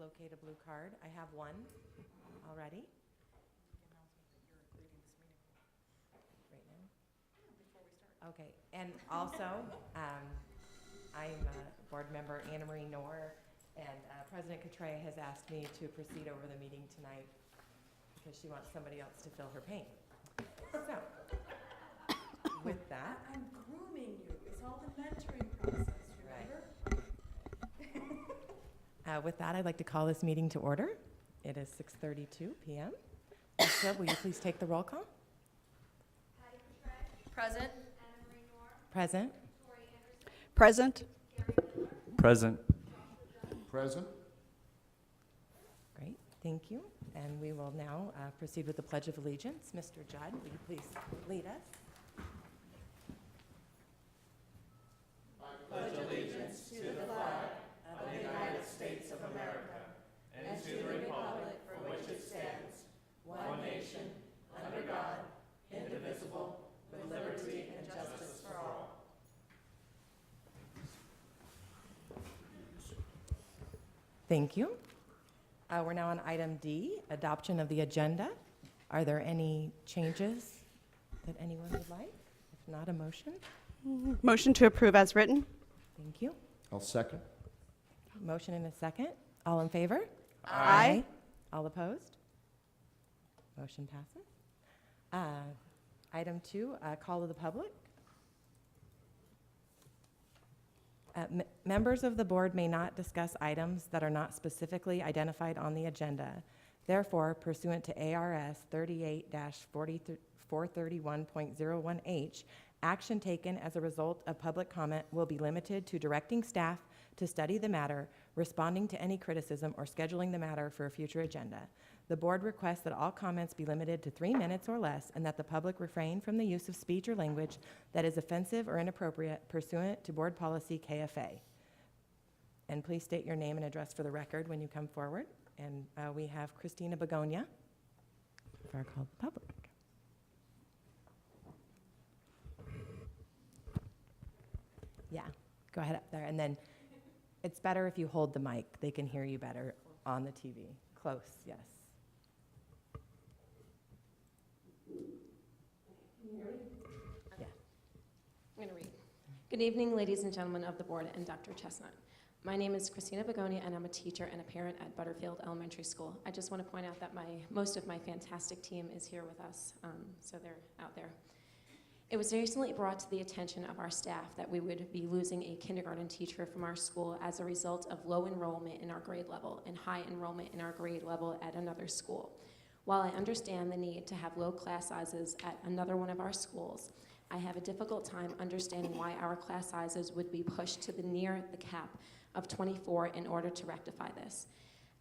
locate a blue card. I have one already. Right now? Okay, and also, I'm board member Anna Marie Knorr, and President Cotray has asked me to proceed over the meeting tonight because she wants somebody else to fill her pain. So, with that. I'm grooming you. It's all the mentoring process, remember? With that, I'd like to call this meeting to order. It is 6:32 p.m. Lisa, will you please take the roll call? Patty Cotray. Present. Anna Marie Knorr. Present. Tori Anderson. Present. Gary Miller. Present. Present. Great, thank you. And we will now proceed with the Pledge of Allegiance. Mr. Judd, will you please lead us? Pledge allegiance to the flag of the United States of America and to the republic for which it stands, one nation, under God, indivisible, with liberty and justice for all. Thank you. We're now on item D, adoption of the agenda. Are there any changes that anyone would like? If not, a motion. Motion to approve as written. Thank you. I'll second. Motion and a second. All in favor? Aye. All opposed? Motion passes. Item 2, call of the public. Members of the board may not discuss items that are not specifically identified on the agenda. Therefore, pursuant to ARS 38-431.01H, action taken as a result of public comment will be limited to directing staff to study the matter, responding to any criticism, or scheduling the matter for a future agenda. The board requests that all comments be limited to 3 minutes or less, and that the public refrain from the use of speech or language that is offensive or inappropriate pursuant to board policy KFA. And please state your name and address for the record when you come forward. And we have Christina Begonia for our call to the public. Yeah, go ahead up there. And then it's better if you hold the mic. They can hear you better on the TV. Close, yes. Yeah. I'm going to read. Good evening, ladies and gentlemen of the board and Dr. Chestnut. My name is Christina Begonia, and I'm a teacher and a parent at Butterfield Elementary School. I just want to point out that most of my fantastic team is here with us, so they're out there. It was recently brought to the attention of our staff that we would be losing a kindergarten teacher from our school as a result of low enrollment in our grade level and high enrollment in our grade level at another school. While I understand the need to have low class sizes at another one of our schools, I have a difficult time understanding why our class sizes would be pushed to near the cap of 24 in order to rectify this.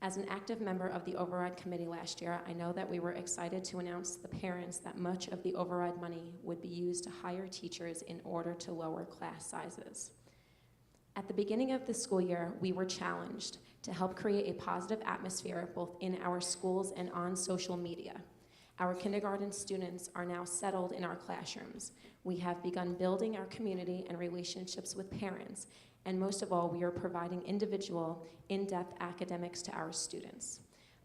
As an active member of the override committee last year, I know that we were excited to announce to the parents that much of the override money would be used to hire teachers in order to lower class sizes. At the beginning of the school year, we were challenged to help create a positive atmosphere both in our schools and on social media. Our kindergarten students are now settled in our classrooms. We have begun building our community and relationships with parents, and most of all, we are providing individual, in-depth academics to our students.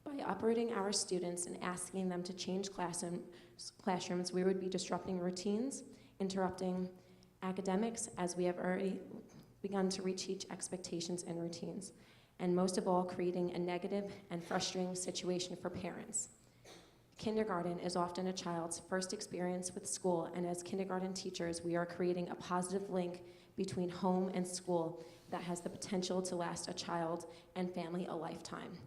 By uprooting our students and asking them to change classrooms, we would be disrupting routines, interrupting academics, as we have already begun to reach expectations and routines, and most of all, creating a negative and frustrating situation for parents. Kindergarten is often a child's first experience with school, and as kindergarten teachers, we are creating a positive link between home and school that has the potential to last a child and family a lifetime.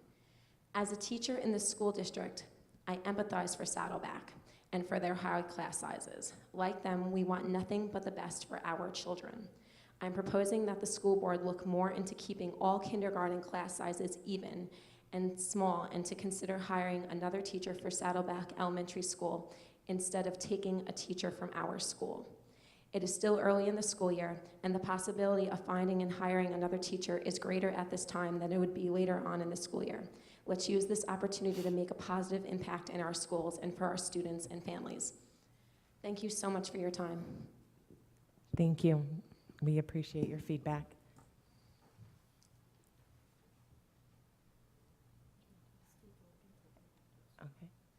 As a teacher in the school district, I empathize for Saddleback and for their high class sizes. Like them, we want nothing but the best for our children. I'm proposing that the school board look more into keeping all kindergarten class sizes even and small, and to consider hiring another teacher for Saddleback Elementary School instead of taking a teacher from our school. It is still early in the school year, and the possibility of finding and hiring another teacher is greater at this time than it would be later on in the school year. Let's use this opportunity to make a positive impact in our schools and for our students and families. Thank you so much for your time. Thank you. We appreciate your feedback.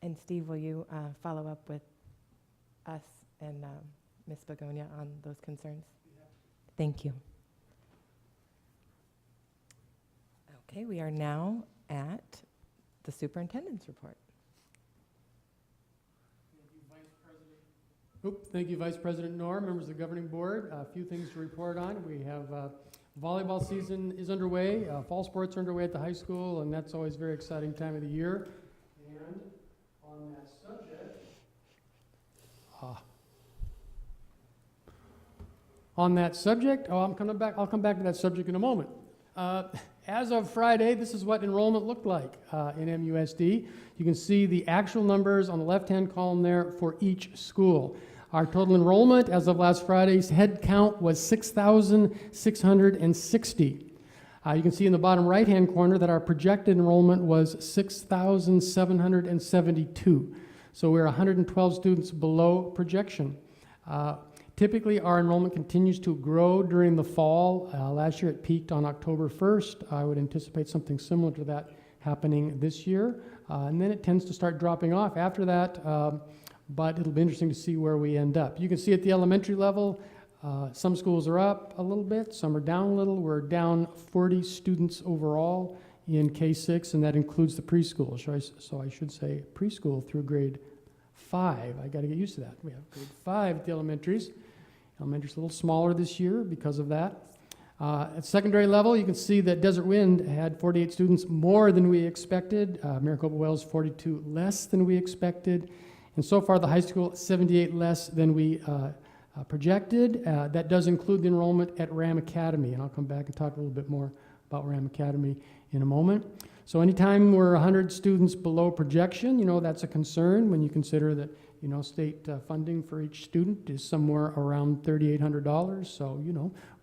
And Steve, will you follow up with us and Ms. Begonia on those concerns? Thank you. Okay, we are now at the superintendent's report. Thank you, Vice President Knorr, members of the governing board. A few things to report on. We have volleyball season is underway. Fall sports are underway at the high school, and that's always a very exciting time of the year. And on that subject, I'll come back to that subject in a moment. As of Friday, this is what enrollment looked like in MUSD. You can see the actual numbers on the left-hand column there for each school. Our total enrollment as of last Friday's head count was 6,660. You can see in the bottom right-hand corner that our projected enrollment was 6,772. So we're 112 students below projection. Typically, our enrollment continues to grow during the fall. Last year it peaked on October 1st. I would anticipate something similar to that happening this year. And then it tends to start dropping off after that, but it'll be interesting to see where we end up. You can see at the elementary level, some schools are up a little bit, some are down a little. We're down 40 students overall in K-6, and that includes the preschool. So I should say preschool through grade 5. I got to get used to that. We have grade 5 at the elementaries. Elementary's a little smaller this year because of that. At secondary level, you can see that Desert Wind had 48 students more than we expected. Maricopa Wells 42 less than we expected. And so far, the high school 78 less than we projected. That does include the enrollment at Ram Academy, and I'll come back and talk a little bit more about Ram Academy in a moment. So anytime we're 100 students below projection, that's a concern when you consider that, state funding for each student is somewhere around $3,800. So,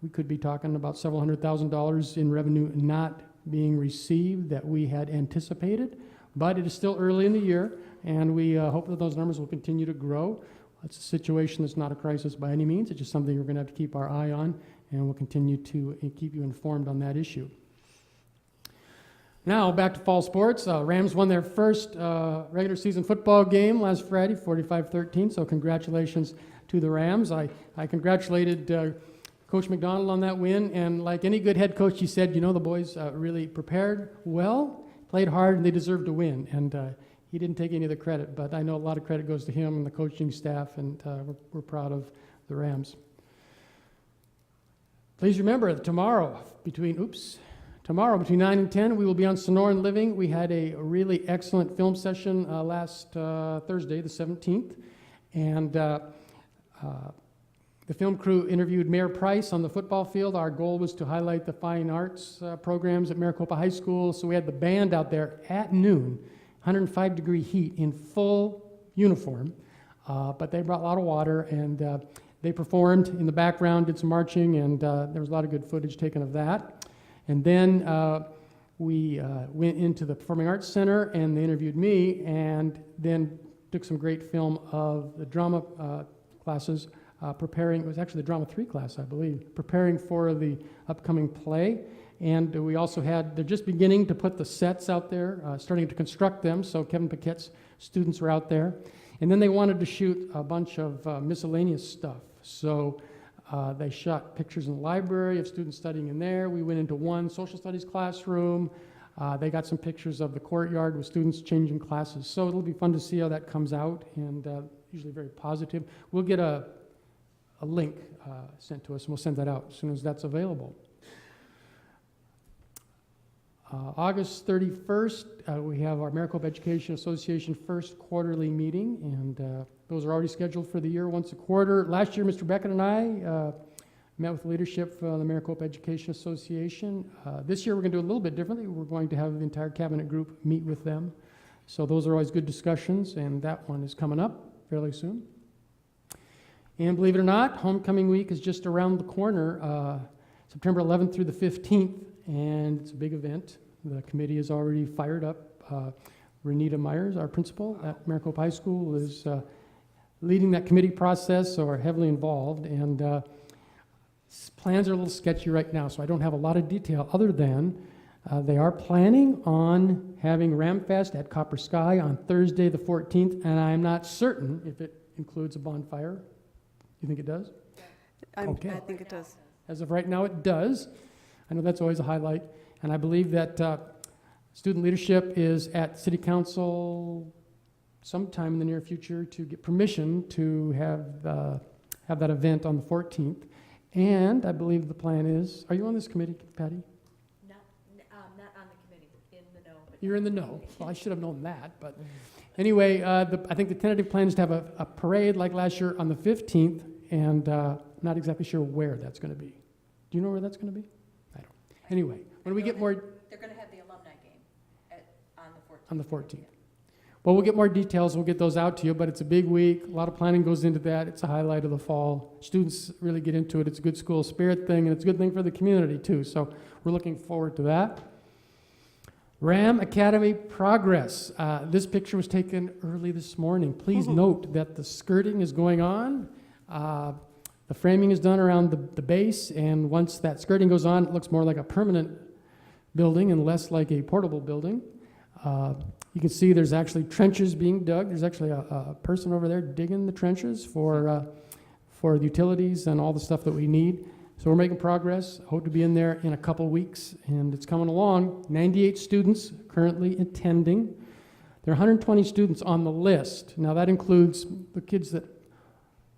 we could be talking about several $100,000 in revenue not being received that we had anticipated. But it is still early in the year, and we hope that those numbers will continue to grow. It's a situation that's not a crisis by any means. It's just something we're going to have to keep our eye on, and we'll continue to keep you informed on that issue. Now, back to fall sports. Rams won their first regular season football game last Friday, 45-13, so congratulations to the Rams. I congratulated Coach McDonald on that win, and like any good head coach, he said, the boys really prepared well, played hard, and they deserved to win. And he didn't take any of the credit, but I know a lot of credit goes to him and the coaching staff, and we're proud of the Rams. Please remember that tomorrow between 9 and 10, we will be on Sonoran Living. We had a really excellent film session last Thursday, the 17th, and the film crew interviewed Mayor Price on the football field. Our goal was to highlight the fine arts programs at Maricopa High School, so we had the band out there at noon, 105-degree heat in full uniform, but they brought a lot of water, and they performed in the background, did some marching, and there was a lot of good footage taken of that. And then we went into the Performing Arts Center, and they interviewed me, and then took some great film of the drama classes, preparing. It was actually the Drama 3 class, I believe, preparing for the upcoming play. And we also they're just beginning to put the sets out there, starting to construct them, so Kevin Paquette's students were out there. And then they wanted to shoot a bunch of miscellaneous stuff. So they shot pictures in the library of students studying in there. We went into one social studies classroom. They got some pictures of the courtyard with students changing classes. So it'll be fun to see how that comes out, and usually very positive. We'll get a link sent to us, and we'll send that out as soon as that's available. August 31st, we have our Maricopa Education Association first quarterly meeting, and those are already scheduled for the year once a quarter. Last year, Mr. Beckett and I met with leadership from the Maricopa Education Association. This year, we're going to do it a little bit differently. We're going to have the entire cabinet group meet with them. So those are always good discussions, and that one is coming up fairly soon. And believe it or not, homecoming week is just around the corner, September 11th through the 15th. And it's a big event. The committee is already fired up. Renita Myers, our principal at Maricopa High School, is leading that committee process, so are heavily involved. And plans are a little sketchy right now, so I don't have a lot of detail other than They are planning on having Ramfest at Copper Sky on Thursday the 14th, and I'm not certain if it includes a bonfire. You think it does? Okay. I think it does. As of right now, it does. I know that's always a highlight. And I believe that student leadership is at City Council sometime in the near future to get permission to have that event on the 14th. And I believe the plan is, are you on this committee, Patty? Not on the committee, in the know. but You're in the not know. committee. Well, I should have known that. But anyway, I think the tentative plan is to have a parade like last year on the 15th, and not exactly sure where that's going to be. Do you know where that's going to be? I don't. Anyway, when we get more They're going to have the alumni game on the 14th. Well, we'll get more details. We'll get those out to you, but it's a big week. A lot of planning goes into that. It's a highlight of the fall. Students really get into it. It's a good school spirit thing, and it's a good thing for the community, too. So we're looking forward to that. Ram Academy progress. This picture was taken early this morning. Please note that the skirting is going on. The framing is done around the base, and once that skirting goes on, it looks more like a permanent building and less like a portable building. You can see there's actually trenches being dug. There's actually a person over there digging the trenches for the utilities and all the stuff that we need. So we're making progress. Hope to be in there in a couple weeks, and it's coming along. 98 students currently attending. There are 120 students on the list. Now that includes the kids that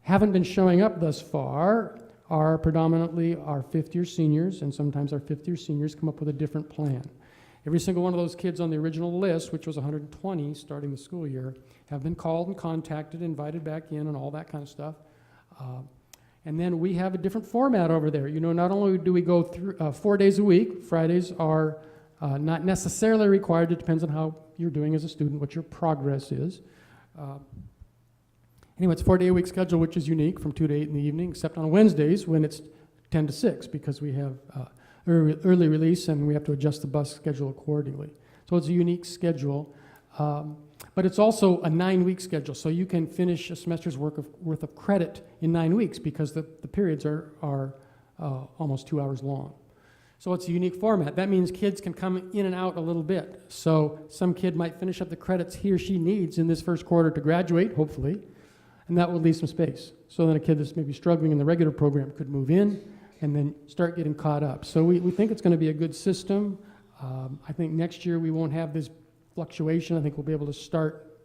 haven't been showing up thus far are predominantly our fifth-year seniors, and sometimes our fifth-year seniors come up with a different plan. Every single one of those kids on the original list, which was 120 starting the school year, have been called and contacted, invited back in, and all that kind of stuff. And then we have a different format over there. You know, not only do we go through 4 days a week, Fridays are not necessarily required. It depends on how you're doing as a student, what your progress is. Anyway, it's a 4-day-a-week schedule, which is unique from 2 to 8 in the evening, except on Wednesdays when it's 10 to 6 because we have early release and we have to adjust the bus schedule accordingly. So it's a unique schedule, but it's also a 9-week schedule, so you can finish a semester's worth of credit in 9 weeks because the periods are almost 2 hours long. So it's a unique format. That means kids can come in and out a little bit. So some kid might finish up the credits he or she needs in this first quarter to graduate, hopefully, and that will leave some space. So then a kid that's maybe struggling in the regular program could move in and then start getting caught up. So we think it's going to be a good system. I think next year we won't have this fluctuation. I think we'll be able to start,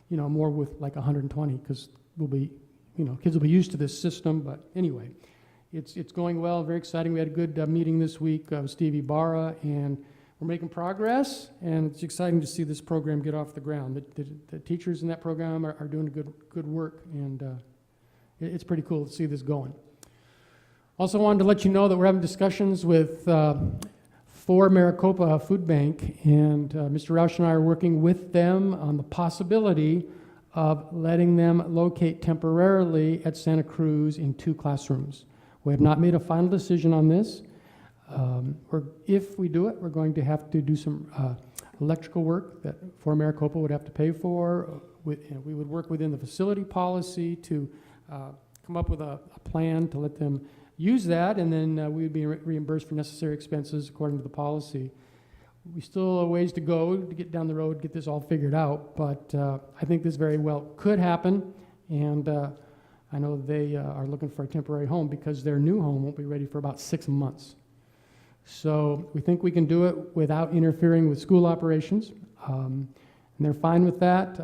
more with like 120 because we'll be, kids will be used to this system. But anyway, it's going well, very exciting. We had a good meeting this week with Steve Ibarra, and we're making progress, and it's exciting to see this program get off the ground. The teachers in that program are doing good work, and it's pretty cool to see this going. Also wanted to let you know that we're having discussions with for Maricopa Food Bank, and Mr. Roush and I are working with them on the possibility of letting them locate temporarily at Santa Cruz in 2 classrooms. We have not made a final decision on this. If we do it, we're going to have to do some electrical work that for Maricopa would have to pay for. We would work within the facility policy to come up with a plan to let them use that, and then we would be reimbursed for necessary expenses according to the policy. We still have a ways to go to get down the road, get this all figured out, but I think this very well could happen, and I know they are looking for a temporary home because their new home won't be ready for about 6 months. So we think we can do it without interfering with school operations, and they're fine with that.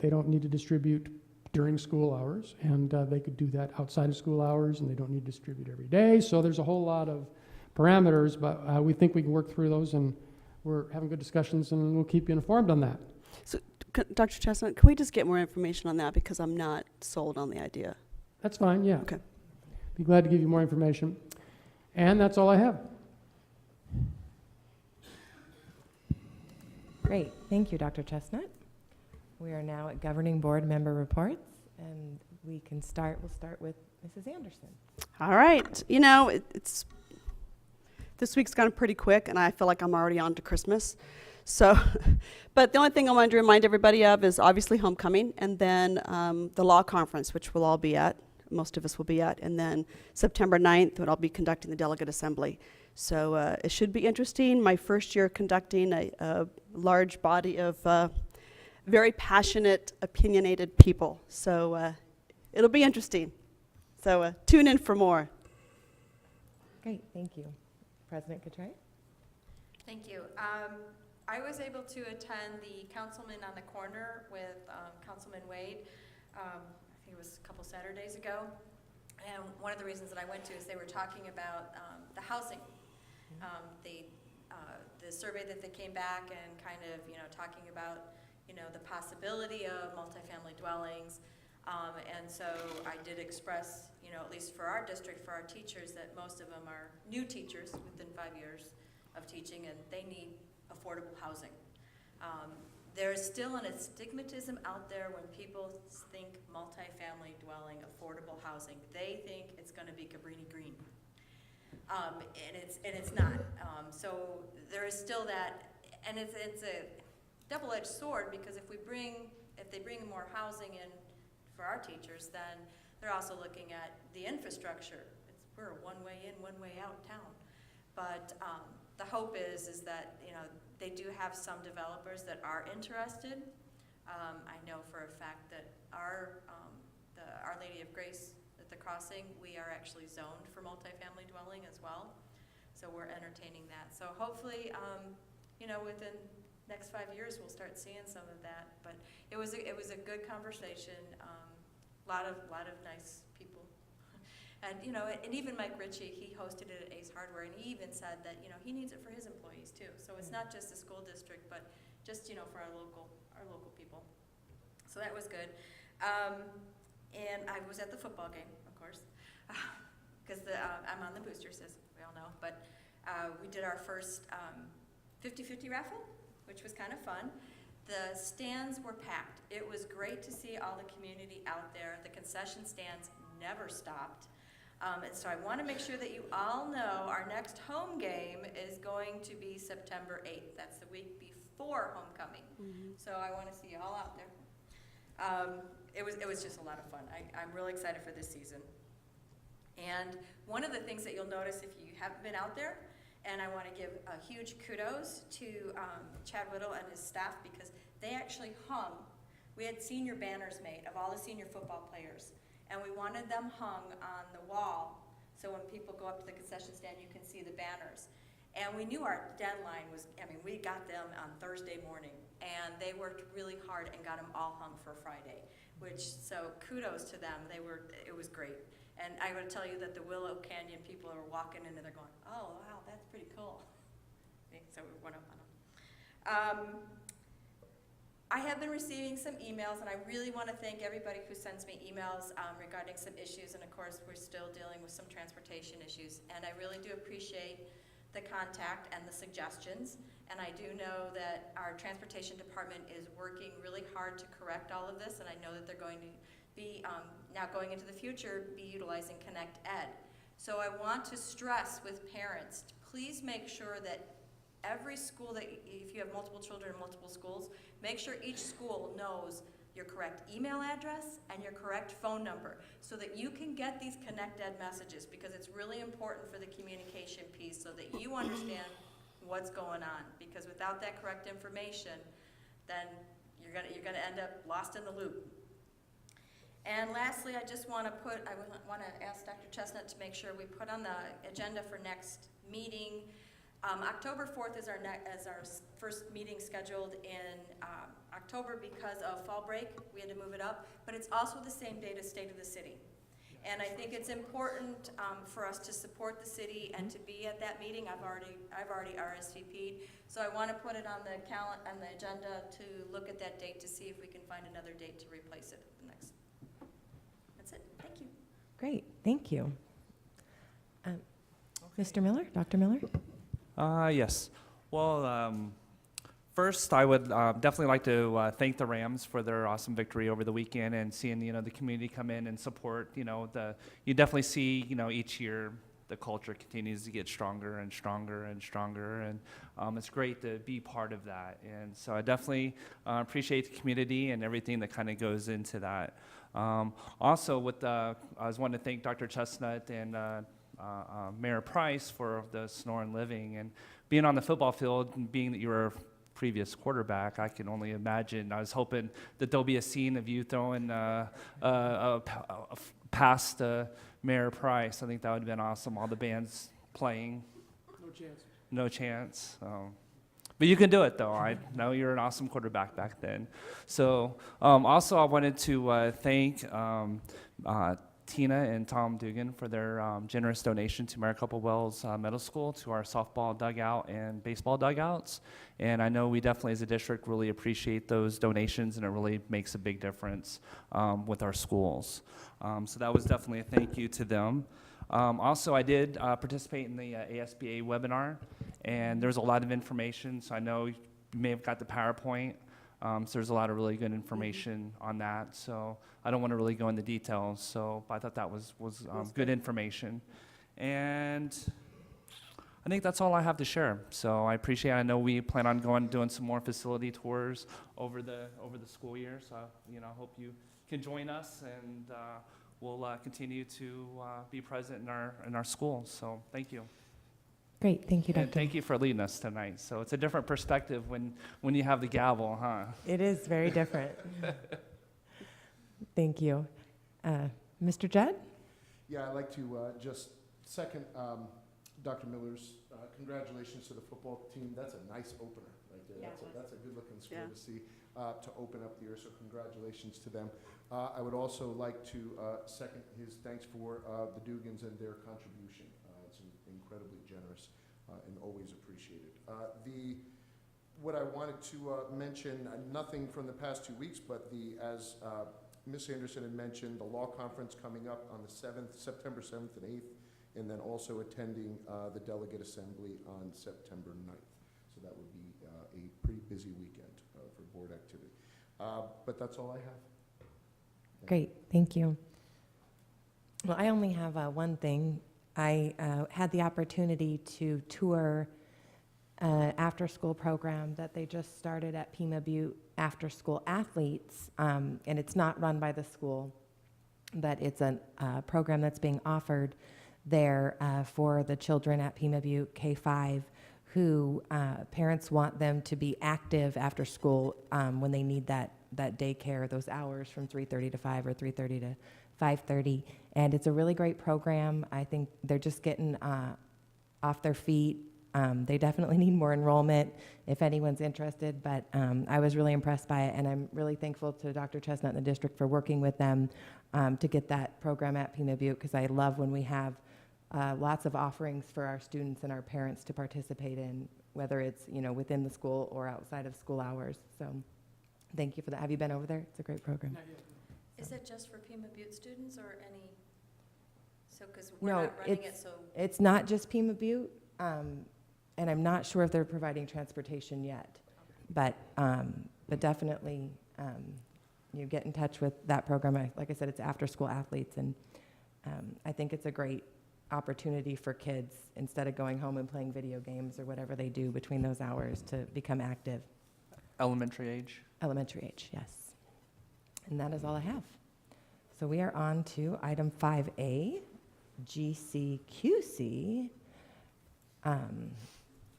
They don't need to distribute during school hours, and they could do that outside of school hours, and they don't need to distribute every day. So there's a whole lot of parameters, but we think we can work through those, and we're having good discussions, and we'll keep you informed on that. So, Dr. Chestnut, can we just get more information on that because I'm not sold on the idea? That's fine, yeah. Okay. Be glad to give you more information. And that's all I have. Great. Thank you, Dr. Chestnut. We are now at governing board member reports, and we'll start with Mrs. Anderson. All right. It's this week's gone pretty quick, and I feel like I'm already on to Christmas. So, but the only thing I wanted to remind everybody of is obviously homecoming, and then the law conference, which we'll all be at, most of us will be at, and then September 9th, when I'll be conducting the delegate assembly. So it should be interesting. My first year conducting a large body of very passionate, opinionated people. So it'll be interesting. So tune in for more. Great, thank you. President Cotray? Thank you. I was able to attend the Councilman on the Corner with Councilman Wade. I think it was a couple Saturdays ago. And one of the reasons that I went to is they were talking about the housing. The survey that they came back and kind of, talking about, the possibility of multifamily dwellings. And so I did express, at least for our district, for our teachers, that most of them are new teachers within 5 years of teaching, and they need affordable housing. There's still an astigmatism out there when people think multifamily dwelling, affordable housing. They think it's going to be Cabrini Green, and it's not. So there is still that, and it's a double-edged sword, because if they bring more housing in for our teachers, then they're also looking at the infrastructure. We're a one-way in, one-way out town. But the hope is that, they do have some developers that are interested. I know for a fact that Our Lady of Grace at the Crossing, we are actually zoned for multifamily dwelling as well. So we're entertaining that. So hopefully, within next 5 years, we'll start seeing some of that. But it was a good conversation. Lot of nice people. And, and even Mike Ritchie, he hosted it at Ace Hardware, and he even said that, he needs it for his employees too. So it's not just the school district, but just, for our local people. So that was good. And I was at the football game, of course, because I'm on the boosters, as we all know. But we did our first 50-50 raffle, which was kind of fun. The stands were packed. It was great to see all the community out there. The concession stands never stopped. And so I want to make sure that you all know our next home game is going to be September 8th. That's the week before homecoming. Mm-hmm. So I want to see you all out there. It was just a lot of fun. I'm really excited for this season. And one of the things that you'll notice if you haven't been out there, and I want to give a huge kudos to Chad Whittle and his staff, because they actually we had senior banners made of all the senior football players, and we wanted them hung on the wall, so when people go up to the concession stand, you can see the banners. And we knew our deadline was, we got them on Thursday morning, and they worked really hard and got them all hung for Friday, so kudos to them. It was great. And I would tell you that the Willow Canyon people are walking in and they're going, oh, wow, that's pretty cool. So we went up on them. I have been receiving some emails, and I really want to thank everybody who sends me emails regarding some issues. And of course, we're still dealing with some transportation issues. And I really do appreciate the contact and the suggestions. And I do know that our transportation department is working really hard to correct all of this. And I know that they're going to be, now going into the future, be utilizing Connect Ed. So I want to stress with parents, please make sure that every school, if you have multiple children in multiple schools, make sure each school knows your correct email address and your correct phone number so that you can get these Connect Ed messages, because it's really important for the communication piece so that you understand what's going on, because without that correct information, then you're gonna end up lost in the loop. And lastly, I just want to ask Dr. Chestnut to make sure we put on the agenda for next meeting. October 4th is our first meeting scheduled in October because of fall break. We had to move it up, but it's also the same date as State of the City. And I think it's important for us to support the city and to be at that meeting. I've already RSVP'd, so I want to put it on the agenda to look at that date to see if we can find another date to replace it at the next. That's it. Thank you. Great, thank you. Mr. Miller, Dr. Miller? Yes. Well, first, I would definitely like to thank the Rams for their awesome victory over the weekend, and seeing the community come in and support. You definitely see each year the culture continues to get stronger and stronger and stronger, and it's great to be part of that. And so I definitely appreciate the community and everything that kind of goes into that. Also, I was wanting to thank Dr. Chestnut and Mayor Price for the Sonoran Living, and being on the football field, and being that you were a previous quarterback, I can only imagine. I was hoping that there'll be a scene of you throwing past Mayor Price. I think that would have been awesome. All the bands playing. No chance. No chance. But you can do it, though. I know you're an awesome quarterback back then. So also I wanted to thank Tina and Tom Dugan for their generous donation to Maricopa Wells Middle School, to our softball dugout and baseball dugouts. And I know we definitely as a district really appreciate those donations, and it really makes a big difference with our schools. So that was definitely a thank you to them. Also, I did participate in the ASBA webinar, and there's a lot of information. So I know you may have got the PowerPoint. So there's a lot of really good information on that. So I don't want to really go into details. So but I thought that was good information. And I think that's all I have to share. So I appreciate it. I know we plan on doing some more facility tours over the school year. So I hope you can join us, and we'll continue to be present in our schools. So thank you. Great, thank you, And Dr. thank you for leading us tonight. So it's a different perspective when you have the gavel, huh? It is very different. Thank you. Mr. Judd? Yeah, I'd like to just second Dr. Miller's congratulations to the football team. That's a nice opener right there. Yeah, That's a good looking school Yeah. to see, to open up the year, so congratulations to them. I would also like to second his thanks for the Dugans and their contribution. It's incredibly generous and always appreciated. What I wanted to mention, nothing from the past 2 weeks, but as Ms. Anderson had mentioned, the law conference coming up on the 7th, September 7th and 8th, and then also attending the delegate assembly on September 9th. So that would be a pretty busy weekend for board activity. But that's all I have. Great, thank you. Well, I only have one thing. I had the opportunity to tour after-school program that they just started at Pima Butte, After School Athletes, and it's not run by the school, but it's a program that's being offered there for the children at Pima Butte K-5 who parents want them to be active after school when they need that daycare, those hours from 3:30 to 5 or 3:30 to 5:30. And it's a really great program. I think they're just getting off their feet. They definitely need more enrollment if anyone's interested, but I was really impressed by it, and I'm really thankful to Dr. Chestnut and the district for working with them to get that program at Pima Butte, because I love when we have lots of offerings for our students and our parents to participate in, whether it's within the school or outside of school hours. So thank you for that. Have you been over there? It's a great program. Is it just for Pima Butte students or any, so, because we're No, not running it, so. It's not just Pima Butte, and I'm not sure if they're providing transportation yet, but definitely you get in touch with that program. Like I said, it's After School Athletes, and I think it's a great opportunity for kids, instead of going home and playing video games or whatever they do between those hours, to become active. Elementary age. Elementary age, yes. And that is all I have. So we are on to item 5A, GCQC.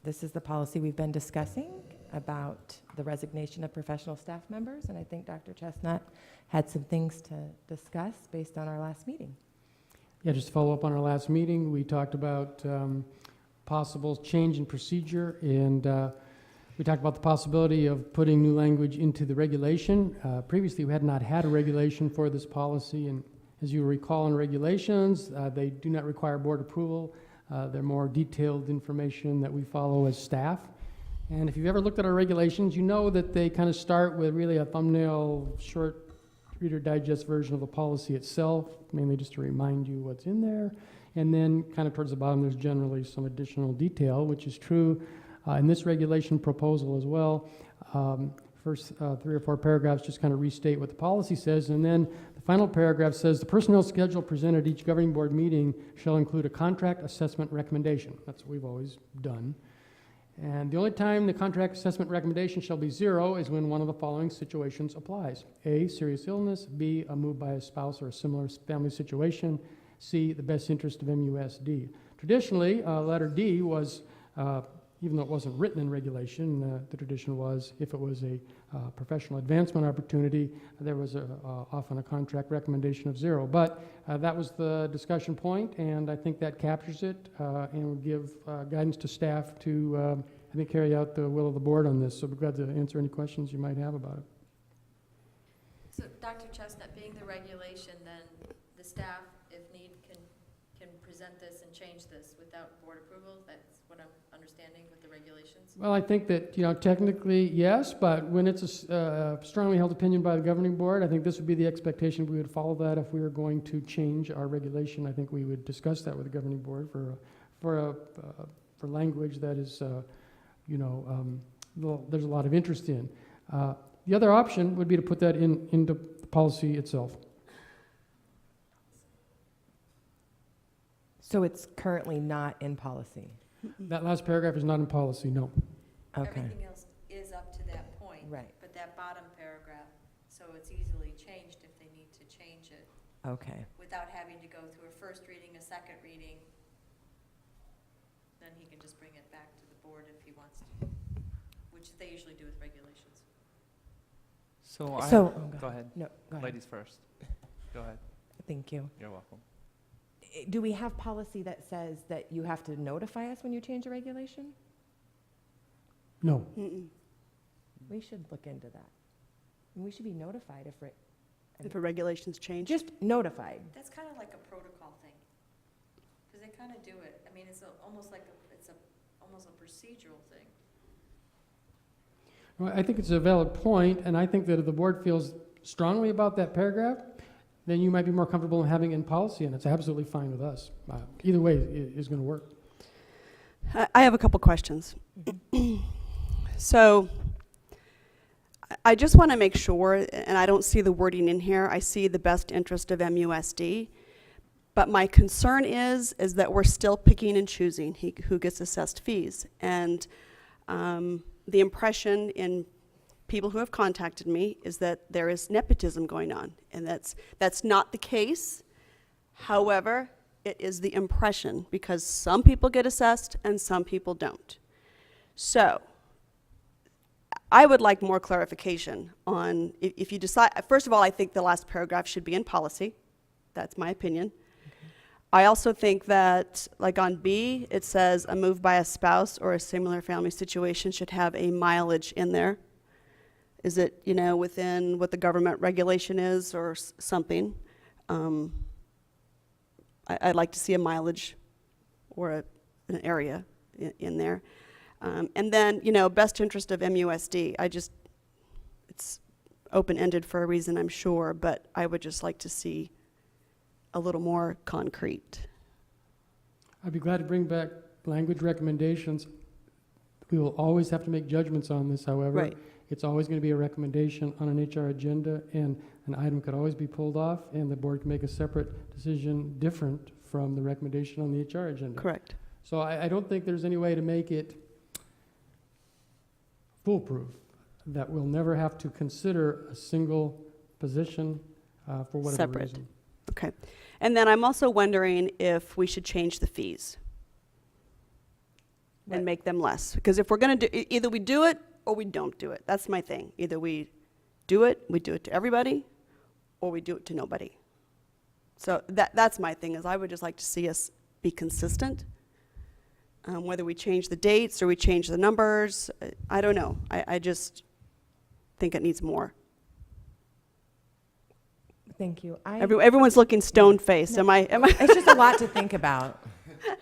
This is the policy we've been discussing about the resignation of professional staff members, and I think Dr. Chestnut had some things to discuss based on our last meeting. Yeah, just to follow up on our last meeting, we talked about possible change in procedure, and we talked about the possibility of putting new language into the regulation. Previously, we had not had a regulation for this policy, and as you recall in regulations, they do not require board approval. They're more detailed information that we follow as staff. And if you've ever looked at our regulations, you know that they kind of start with really a thumbnail, short Reader Digest version of the policy itself, mainly just to remind you what's in there. And then kind of towards the bottom, there's generally some additional detail, which is true in this regulation proposal as well. First 3 or 4 paragraphs just kind of restate what the policy says, and then the final paragraph says the personnel schedule presented at each governing board meeting shall include a contract assessment recommendation. That's what we've always done. And the only time the contract assessment recommendation shall be 0 is when one of the following situations applies. A, serious illness. B, a move by a spouse or a similar family situation. see the best interest of MUSD. Traditionally, letter D was, even though it wasn't written in regulation, the tradition was if it was a professional advancement opportunity, there was often a contract recommendation of 0. But that was the discussion point, and I think that captures it and will give guidance to staff to, I think, carry out the will of the board on this. So we're glad to answer any questions you might have about it. So Dr. Chestnut, being the regulation, then the staff, if need, can present this and change this without board approval? That's what I'm understanding with the regulations? Well, I think that, technically, yes, but when it's a strongly held opinion by the governing board, I think this would be the expectation. We would follow that if we were going to change our regulation. I think we would discuss that with the governing board for language that is, there's a lot of interest in. The other option would be to put that into the policy itself. So it's currently not in policy? That last paragraph is not in policy, no. Okay. Everything else is up to that point. Right. But that bottom paragraph, so it's easily changed if they need to change it Okay. without having to go through a first reading, a second reading. Then he can just bring it back to the board if he wants to, which they usually do with regulations. So go ahead. No, go ahead. Ladies first. Go ahead. Thank you. You're welcome. Do we have policy that says that you have to notify us when you change a regulation? No. Mm-mm. We should look into that. We should be notified If a regulation's changed. just notified. That's kind of like a protocol thing, because they kind of do it. I mean, it's almost like almost a procedural thing. Well, I think it's a valid point, and I think that if the board feels strongly about that paragraph, then you might be more comfortable in having it in policy, and it's absolutely fine with us. Either way is going to work. I have a couple questions. So I just want to make sure, and I don't see the wording in here, I see the best interest of MUSD, but my concern is that we're still picking and choosing who gets assessed fees. And the impression in people who have contacted me is that there is nepotism going on, and that's not the case. However, it is the impression, because some people get assessed and some people don't. So I would like more clarification on if you decide. First of all, I think the last paragraph should be in policy. That's my opinion. I also think that, like on B, it says a move by a spouse or a similar family situation should have a mileage in there. Is it, within what the government regulation is or something? I'd like to see a mileage or an area in there. And then, best interest of MUSD. It's open-ended for a reason, I'm sure, but I would just like to see a little more concrete. I'd be glad to bring back language recommendations. We will always have to make judgments on this, however. Right. It's always going to be a recommendation on an HR agenda, and an item could always be pulled off, and the board can make a separate decision different from the recommendation on the HR agenda. Correct. So I don't think there's any way to make it foolproof, that we'll never have to consider a single position for whatever Separate. reason. Okay. And then I'm also wondering if we should change the fees and Right. make them less. Because if we're going to do, either we do it or we don't do it. That's my thing. Either we do it to everybody, or we do it to nobody. So that's my thing, is I would just like to see us be consistent. Whether we change the dates or we change the numbers, I don't know. I just think it needs more. Thank you. Everyone's looking stone-faced. No. Am I? It's just a lot to think about.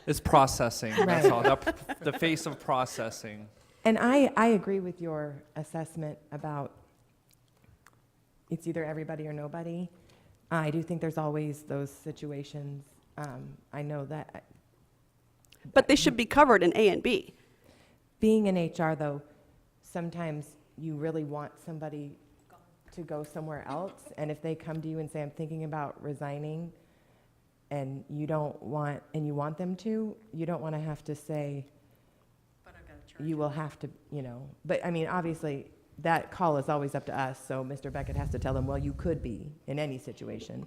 It's processing, that's Right. all. The face of processing. And I agree with your assessment about it's either everybody or nobody. I do think there's always those situations. I know that. But they should be covered in A and B. Being in HR, though, sometimes you really want somebody to go somewhere else. And if they come to you and say, I'm thinking about resigning, and you want them to, you don't want to have to say, But I've got to charge you will have to, But I mean, obviously, that call is always up to us. So Mr. Beckett has to tell them, well, you could be in any situation.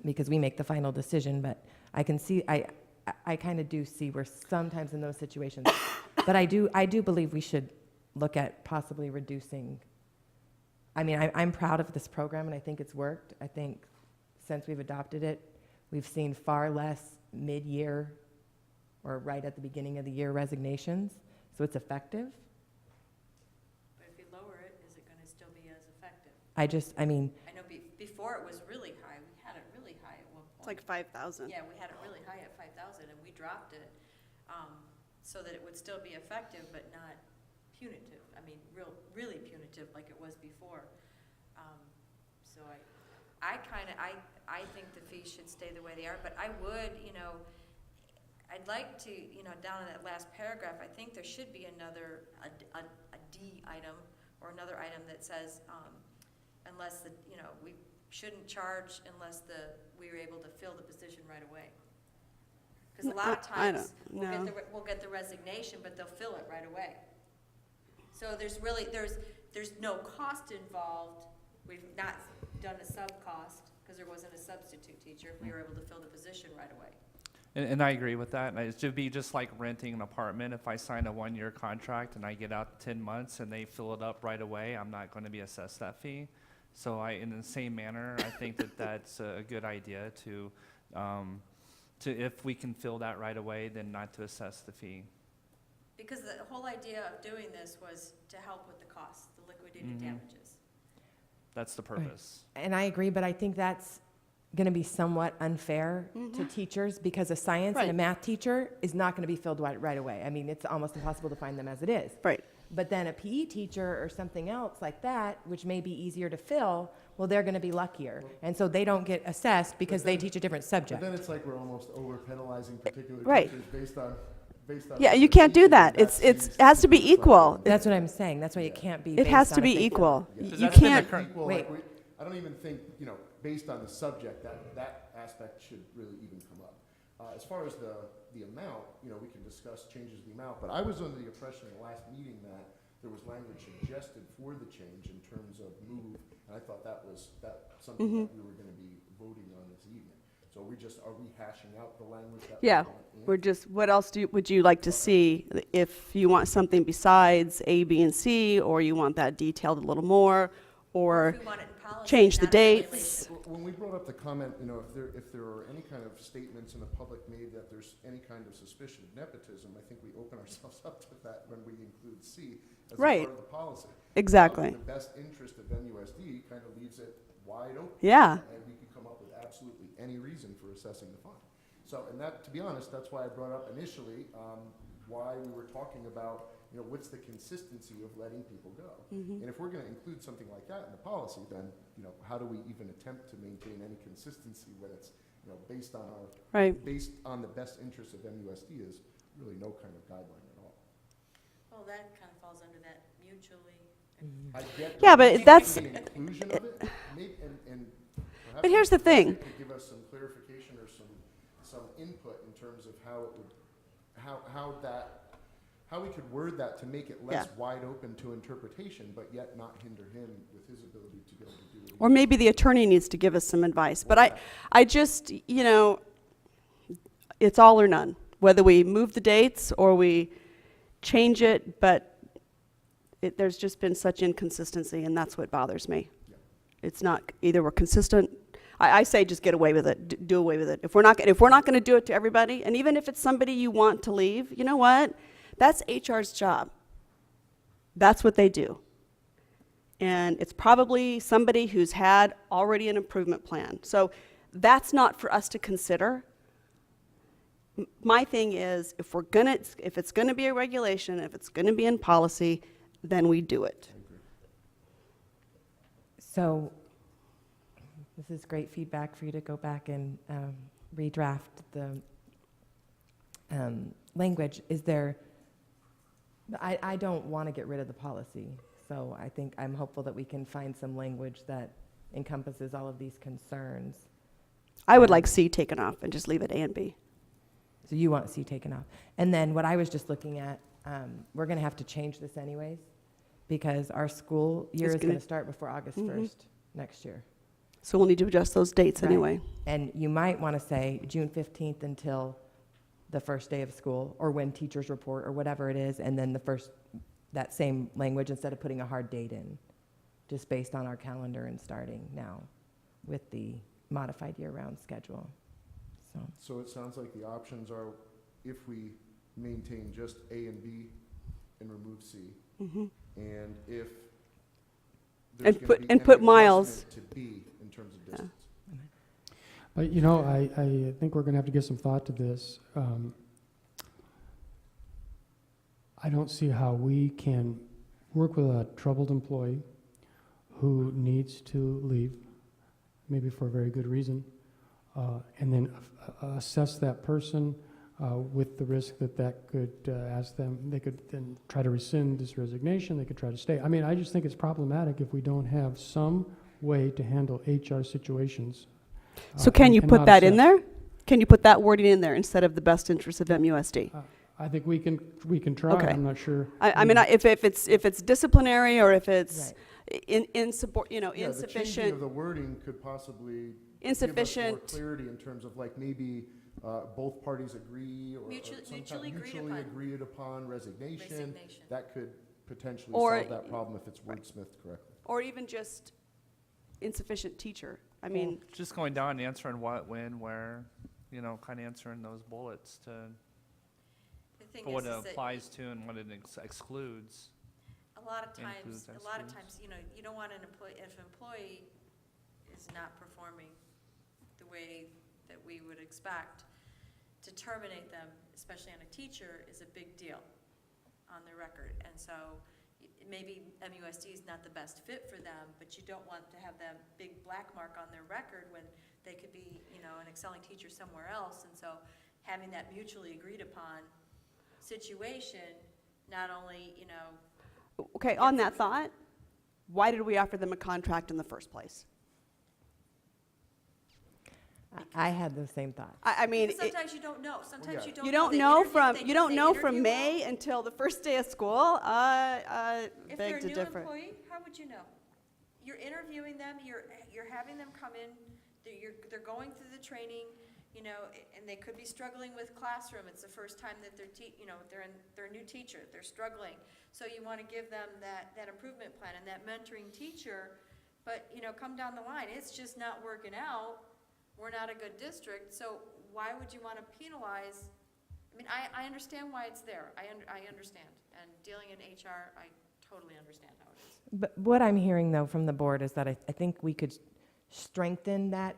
because we make the final decision, but I can see, I kind of do see where sometimes in those situations, but I do believe we should look at possibly reducing. I mean, I'm proud of this program, and I think it's worked. I think since we've adopted it, we've seen far less mid-year or right at the beginning of the year resignations, so it's effective. But if you lower it, is it going to still be as effective? I mean, I know before it was really high. We had it really high at one point. It's like 5,000. Yeah, we had it really high at 5,000, and we dropped it so that it would still be effective, but not punitive. I mean, really punitive like it was before. So I think the fees should stay the way they are, but I would, I'd like to, down in that last paragraph, I think there should be another, a D item or another item that says, unless we shouldn't charge unless we were able to fill the position right away. Because a lot of times we'll get the resignation, but they'll fill it right away. So there's no cost involved. We've not done a sub-cost because there wasn't a substitute teacher if we were able to fill the position right away. And I agree with that. And it should be just like renting an apartment. If I sign a 1-year contract and I get out 10 months and they fill it up right away, I'm not going to be assessed that fee. So in the same manner, I think that's a good idea to if we can fill that right away, then not to assess the fee. Because the whole idea of doing this was to help with the costs, the liquidated damages. That's the purpose. and I agree, but I think that's going to be somewhat unfair to teachers because a science and a Right. math teacher is not going to be filled right away. I mean, it's almost impossible to find them as it is. Right. But then a PE teacher or something else like that, which may be easier to fill, well, they're going to be luckier. And so they don't get assessed because they teach a different But subject. then it's like we're almost over penalizing particular Right. teachers based on. Yeah, you can't do that. It has to be equal. That's what I'm saying. That's why it can't be It has based to on a be thing. equal. Yeah. You That's been the can't, current- Equal, Wait. like I don't even think, based on the subject, that aspect should really even come up. As far as the amount, we can discuss changes in the amount, but I was under the impression in the last meeting that there was language suggested for the change in terms of move, and I thought that was something that we were gonna be voting on this evening. So are we hashing out the language that? yeah, what else would you like to see? If you want something besides A, B, and C, or you want that detailed a little more, or If we want it in policy, change the not in dates. When we brought up the comment, if there are any kind of statements in the public made that there's any kind of suspicion of nepotism, I think we open ourselves up to that when we include C as a Right. part of the policy. Exactly. The best interest of MUSD kind of leaves it wide open. Yeah. And we could come up with absolutely any reason for assessing the fund. So, and that, to be honest, that's why I brought up initially, why we were talking about, what's the consistency of letting people go? And if we're gonna include something like that in the policy, then, how do we even attempt to maintain any consistency when it's, based on the best interest of MUSD is really no kind of guideline at all. Well, that kind of falls under that mutually. I get Yeah, that but that's- the inclusion of it, and perhaps But here's the you thing. could give us some clarification or some input in terms of how it would, how we could word that to make it less wide open to interpretation, but yet not hinder him with his ability to be able to do it. Or maybe the attorney needs to give us some advice. But I just, it's all or none. Whether we move the dates or we change it, but there's just been such inconsistency, and that's what bothers me. Yeah. It's not, either we're consistent, I say just get away with it, do away with it. If we're not going to do it to everybody, and even if it's somebody you want to leave, you know what? That's HR's job. That's what they do. And it's probably somebody who's had already an improvement plan. So that's not for us to consider. My thing is, if it's gonna be a regulation, if it's gonna be in policy, then we do it. So this is great feedback for you to go back and redraft the language. I don't want to get rid of the policy, so I'm hopeful that we can find some language that encompasses all of these concerns. I would like C taken off and just leave it A and B. So you want C taken off. And then what I was just looking at, we're going to have to change this anyways, because our school year It's is going gonna- to start before August 1st next year. So we'll need to adjust those dates Right. anyway. And you might want to say June 15th until the first day of school, or when teachers report, or whatever it is, and then that same language instead of putting a hard date in, just based on our calendar and starting now with the modified year-round schedule. So it sounds like the options are, if we maintain just A and B and remove C, and if there's And gonna put- be and an put miles. adjustment to B in terms of distance. But, you know, I think we're going to have to give some thought to this. I don't see how we can work with a troubled employee who needs to leave, maybe for a very good reason, and then assess that person with the risk that could ask them, they could then try to rescind this resignation, they could try to stay. I mean, I just think it's problematic if we don't have some way to handle HR situations. So can you and put not that in assess. there? Can you put that wording in there instead of the best interest of MUSD? I think we can try. Okay. I'm not sure. I mean, if it's disciplinary or if it's Right. Yeah, the changing insufficient, of the wording could possibly insufficient. give us more clarity in terms of like maybe both parties agree or Mutually- some mutually kind agreed mutually upon. agreed upon resignation. Resignation. That could potentially Or- solve that problem if it's wordsmithed correctly. Or even just insufficient teacher. I mean, Just going down and answering what, when, where, you know, kind of answering those bullets to, The thing for what is it that applies to and what it excludes. a lot of includes times, you know, you don't want an employee, if an employee is not performing the way that we would expect, to terminate them, especially on a teacher, is a big deal on their record. And so maybe MUSD is not the best fit for them, but you don't want to have them big black mark on their record when they could be, you know, an excelling teacher somewhere else. And so having that mutually agreed upon situation, not only, you know, okay, on that thought, why did we offer them a contract in the first place? I had the same thought. I mean, because sometimes you don't know. Sometimes you don't know. you don't They know interview- from, they- you don't they know from interview May well. until the first day of school. If they're Beg a to new differ. employee, how would you know? You're interviewing them, you're having them come in, they're going through the training, you know, and they could be struggling with classroom. It's the first time that they're a new teacher, they're struggling. So you want to give them that improvement plan and that mentoring teacher, but, you know, come down the line, it's just not working out. We're not a good district, so why would you want to penalize? I mean, I understand why it's there. I understand. And dealing in HR, I totally understand how it is. But what I'm hearing, though, from the board is that I think we could strengthen that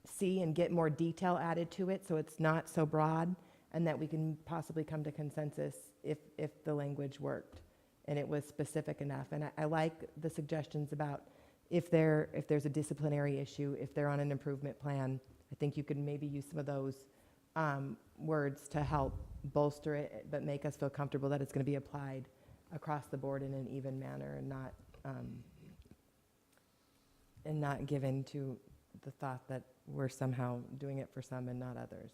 C and get more detail added to it so it's not so broad, and that we can possibly come to consensus if the language worked and it was specific enough. And I like the suggestions about if there's a disciplinary issue, if they're on an improvement plan. I think you could maybe use some of those words to help bolster it, but make us feel comfortable that it's going to be applied across the board in an even manner, and not given to the thought that we're somehow doing it for some and not others.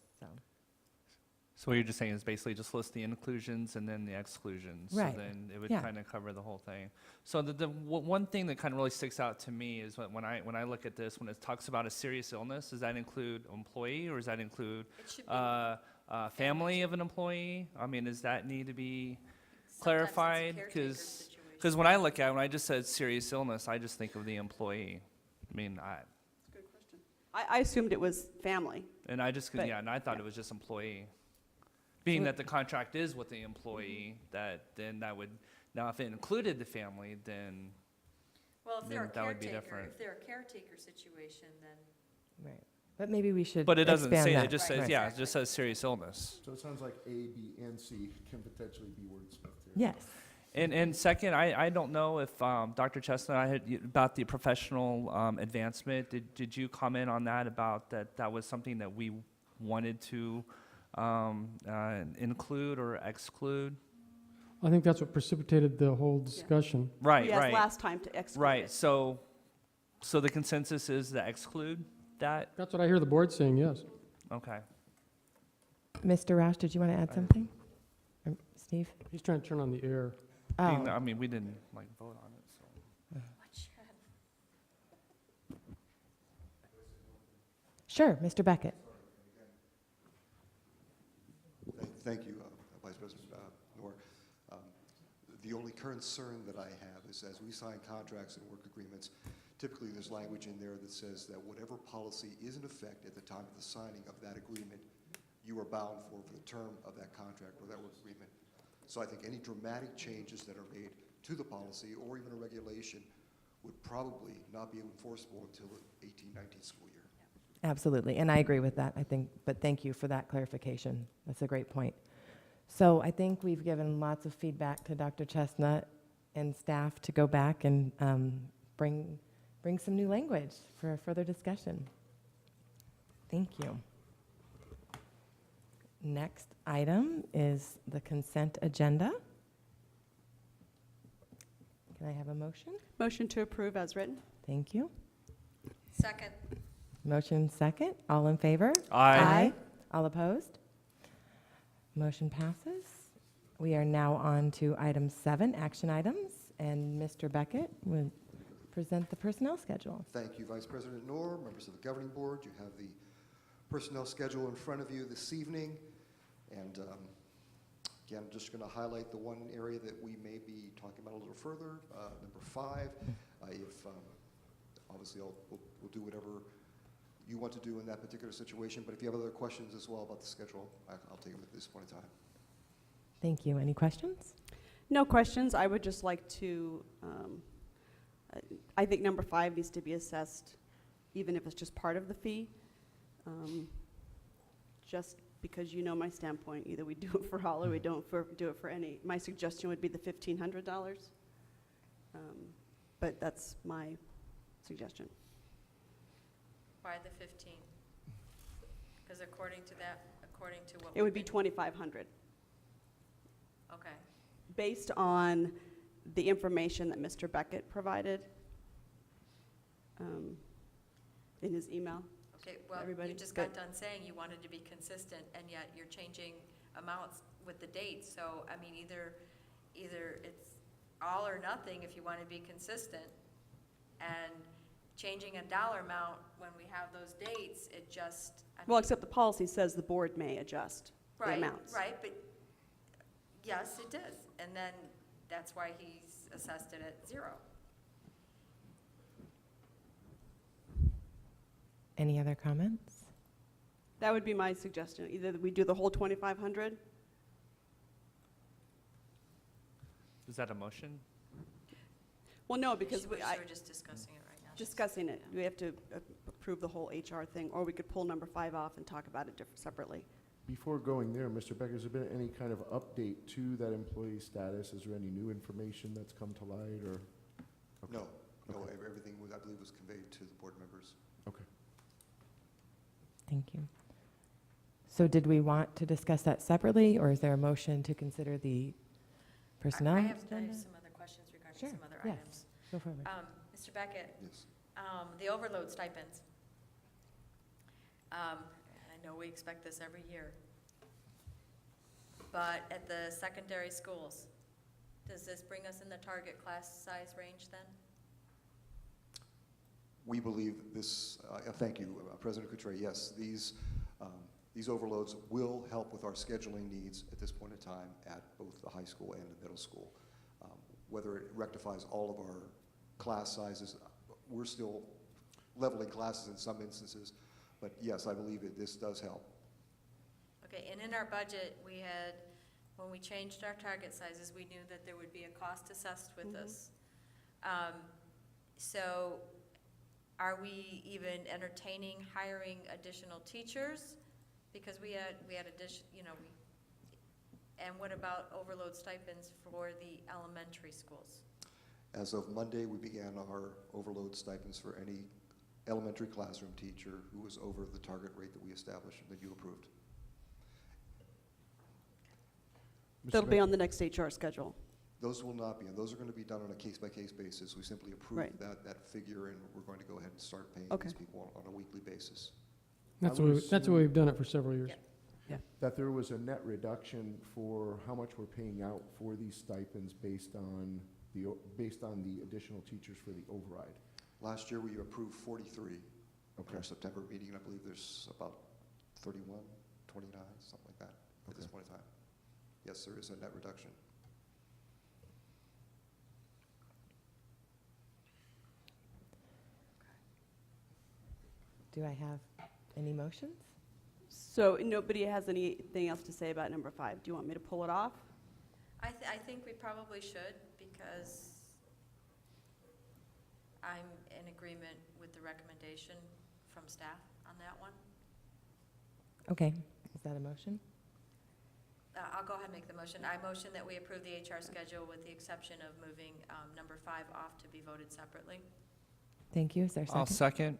So what you're just saying is basically just list the inclusions and then the exclusions. Right. So then it would Yeah. kind of cover the whole thing. So one thing that kind of really sticks out to me is when I look at this, when it talks about a serious illness, does that include employee or does that include It should be, family of an employee? I mean, does that need to be sometimes it's a clarified? caretaker Because situation. when I just said serious illness, I just think of the employee. I mean, I assumed it was family. and I just, But- yeah, and I thought it was just employee. Being that the contract is with the employee, that would, now if it included the family, then, Well, if they're a then that would be caretaker, different. if they're a caretaker situation, then Right. But maybe we should but it doesn't expand say, that. it just Right. says, Right. yeah, it just says serious illness. So it sounds like A, B, and C can potentially be wordsmithed here. Yes. And second, I don't know if, Dr. Chestnut, about the professional advancement, did you comment on that, about that was something that we wanted to include or exclude? I think that's what precipitated the whole discussion. Right, We asked right, last time to exclude right. it. So the consensus is to exclude that? That's what I hear the board saying, yes. Okay. Mr. Roush, did you want to add something? Or Steve? He's trying to turn on the air. Being that- Oh, I mean, we didn't vote on it, so. Sure, Mr. Beckett. Thank you, Vice President Noor. The only concern that I have is as we sign contracts and work agreements, typically there's language in there that says that whatever policy is in effect at the time of the signing of that agreement, you are bound for the term of that contract or that work agreement. So I think any dramatic changes that are made to the policy or even a regulation would probably not be enforceable until the 18-19 school year. Absolutely, and I agree with that, I think, but thank you for that clarification. That's a great point. So I think we've given lots of feedback to Dr. Chestnut and staff to go back and bring some new language for further discussion. Thank you. Next item is the consent agenda. Can I have a motion? Motion to approve as written. Thank you. Second. Motion second. All in favor? Aye. All opposed? Motion passes. We are now on to item 7, action items, and Mr. Beckett will present the personnel schedule. Thank you, Vice President Noor, members of the governing board. You have the personnel schedule in front of you this evening. And again, I'm just going to highlight the one area that we may be talking about a little further, number 5. Obviously, we'll do whatever you want to do in that particular situation, but if you have other questions as well about the schedule, I'll take them at this point in time. Thank you. Any questions? No questions. I would just like to, I think number 5 needs to be assessed, even if it's just part of the fee. Just because you know my standpoint, either we do it for all or we don't do it for any. My suggestion would be the $1,500, but that's my suggestion. Why the 15? Because according to what. It would be we've been- 2,500. Okay. Based on the information that Mr. Beckett provided in his email. Okay, well, Everybody, you just but- got done saying you wanted to be consistent, and yet you're changing amounts with the dates. So, I mean, either it's all or nothing if you want to be consistent, and changing a dollar amount when we have those dates, it just, Well, except the policy says the board may adjust the right, amounts. right, but yes, it does, and then that's why he's assessed it at 0. Any other comments? That would be my suggestion. Either we do the whole 2,500. Is that a motion? Well, no, because We're I, just discussing it right now. discussing it, we have to approve the whole HR thing, or we could pull number 5 off and talk about it separately. Before going there, Mr. Becker, has there been any kind of update to that employee status? Is there any new information that's come to light, or? Okay. No, Okay. everything I believe was conveyed to the board members. Okay. Thank you. So did we want to discuss that separately, or is there a motion to consider the personnel I have agenda? some other questions regarding Sure, some other yes. items. Go forward. Mr. Beckett, Yes. the overload stipends. I know we expect this every year. But at the secondary schools, does this bring us in the target class size range then? We believe this, thank you, President Couture, yes, these overloads will help with our scheduling needs at this point in time at both the high school and the middle school. Whether it rectifies all of our class sizes, we're still leveling classes in some instances, but yes, I believe this does help. Okay, and in our budget, we had, when we changed our target sizes, we knew that there would be a cost assessed with this. So are we even entertaining hiring additional teachers? Because we had addition, and what about overload stipends for the elementary schools? As of Monday, we began our overload stipends for any elementary classroom teacher who was over the target rate that we established and that you approved. Mr. That'll be Becker? on the next HR schedule. Those will not be, and those are going to be done on a case-by-case basis. We simply approve Right. that figure, and we're going to go ahead and start paying Okay. these people on a weekly basis. That's I the way, would that's the way assume- we've done it for several years. Yeah. That there was a net reduction for how much we're paying out for these stipends based on the additional teachers for the override. Last year, we approved 43. Okay. our September meeting, and I believe there's about 31, 29, something like that at this Okay. point in time. Yes, there is a net reduction. Do I have any motions? So nobody has anything else to say about number 5. Do you want me to pull it off? I think we probably should, because I'm in agreement with the recommendation from staff on that one. Okay, is that a motion? I'll go ahead and make the motion. I motion that we approve the HR schedule with the exception of moving number 5 off to be voted separately. Thank you. Is there a I'll second? second.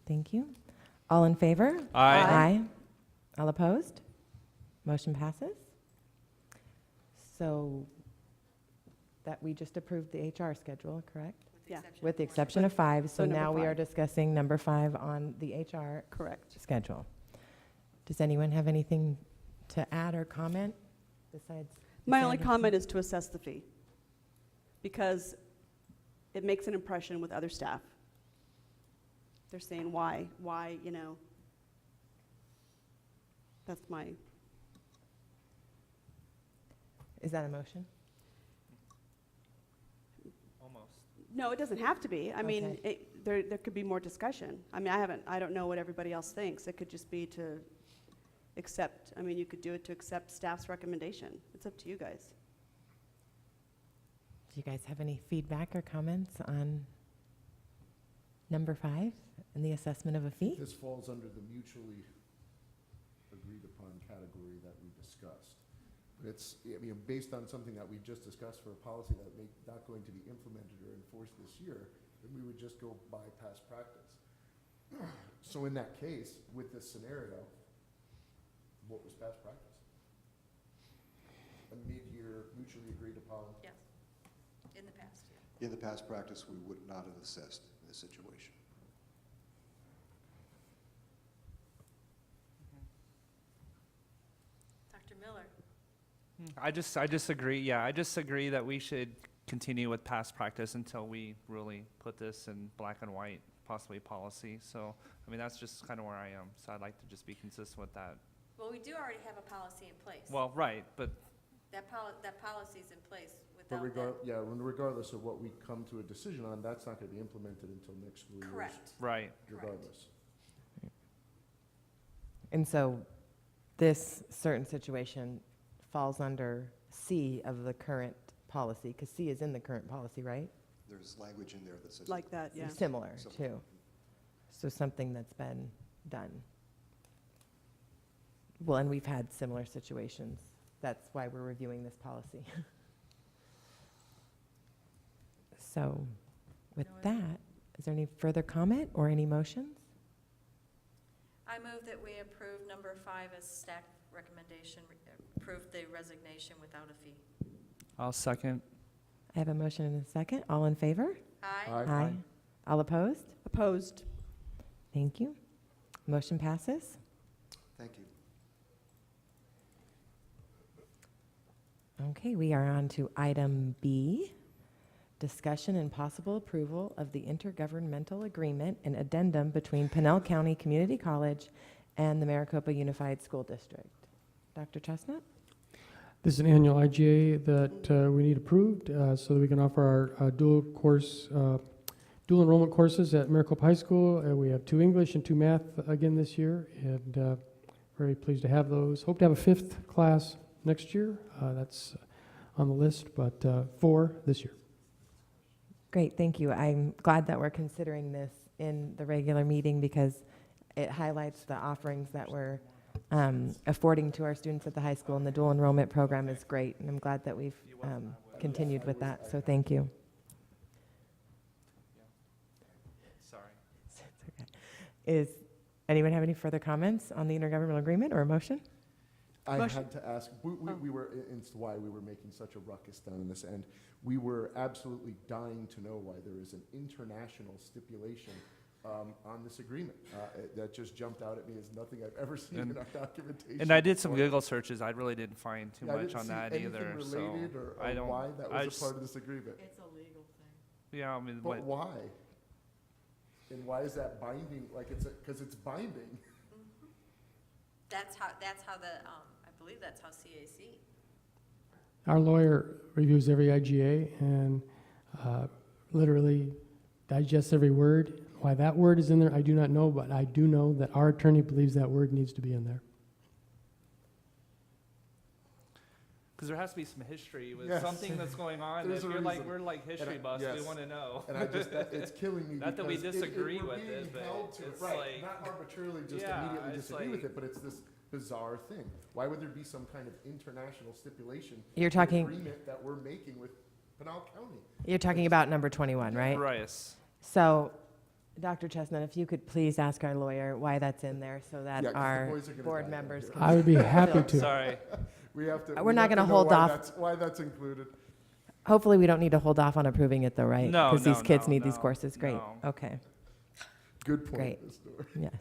Thank you. All in favor? Aye. Aye. All opposed? Motion passes. So that we just approved the HR schedule, correct? Yeah. With the exception of 5. So number now we are 5. discussing number 5 on the HR Correct. schedule. Does anyone have anything to add or comment besides? My only comment is to assess the fee, because it makes an impression with other staff. They're saying, why, you know? That's my, Is that a motion? Almost. no, it doesn't have to be. I mean, Okay. there could be more discussion. I mean, I don't know what everybody else thinks. It could just be to accept, I mean, you could do it to accept staff's recommendation. It's up to you guys. Do you guys have any feedback or comments on number 5 and the assessment of a fee? This falls under the mutually agreed upon category that we discussed. But it's, I mean, based on something that we just discussed for a policy that may not going to be implemented or enforced this year, then we would just go by past practice. So in that case, with this scenario, what was past practice? A mid-year mutually agreed upon. Yes, in the past. In the past practice, we would not have assessed in this situation. Dr. Miller? I just agree, yeah, I just agree that we should continue with past practice until we really put this in black and white, possibly policy. So, I mean, that's just kind of where I am. So I'd like to just be consistent with that. Well, we do already have a policy in place. Well, right, but That policy's in place But without that. regardless of what we come to a decision on, that's not going to be implemented until next school year. Correct. right. Regardless. And so this certain situation falls under C of the current policy, because C is in the current policy, right? There's language in there that says. Like that, yeah. Similar, So- too. So something that's been done. Well, and we've had similar situations. That's why we're reviewing this policy. So with No other- that, is there any further comment or any motions? I move that we approve number 5 as staff recommendation, approve the resignation without a fee. I'll second. I have a motion and a second. All in favor? Aye. All opposed? Opposed? Thank you. Motion passes. Thank you. Okay, we are on to item B, discussion and possible approval of the intergovernmental agreement and addendum between Pinell County Community College and the Maricopa Unified School District. Dr. Chestnut? This is an annual IGA that we need approved so that we can offer our dual enrollment courses at Maricopa High School. We have 2 English and 2 math again this year, and very pleased to have those. Hope to have a 5th class next year. That's on the list, but 4 this year. Great, thank you. I'm glad that we're considering this in the regular meeting because it highlights the offerings that we're affording to our students at the high school, and the dual enrollment program is great, and I'm glad that we've continued with that, so thank you. Sorry. It's okay. Is anyone have any further comments on the intergovernmental agreement or a motion? I Motion. had to ask, we were, it's why we were making such a ruckus down in this end. We were absolutely dying to know why there is an international stipulation on this agreement. That just jumped out at me as nothing I've ever seen in our documentation. And I did some before. Google searches. I really didn't find too Yeah, I much didn't on see that anything either. So related or I don't. why that I was just- a part of this agreement. It's a legal thing. Yeah, I mean, But what, why? And why is that binding? Like because it's binding. That's how the, I believe that's how CAC. Our lawyer reviews every IGA and literally digests every word. Why that word is in there, I do not know, but I do know that our attorney believes that word needs to be in there. Because there has to be some history with Yes. something that's going on. There's That a you're like, reason. we're like history buffs. yes. We want to know. And I just, it's killing me. Not that we because disagree we're with being it, but held to it's right, like- not arbitrarily just Yeah, immediately it's disagree with like- it, but it's this bizarre thing. Why would there be some kind of international stipulation? You're to talking- agreement that we're making with Pinal County. You're talking about number 21, right? Right. So, Dr. Chestnut, if you could please ask our lawyer why that's in there so that Yeah, 'cause the our boys are gonna board die members here. can. I would be happy to. Sorry. We have to. We're we not have to gonna know hold why off. Why that's included. Hopefully, we don't need to hold off on approving it though, right? No, Because these no, kids no, need these no, courses. Great. no. Okay. Good point. Great. Ms. Dorr. Yes.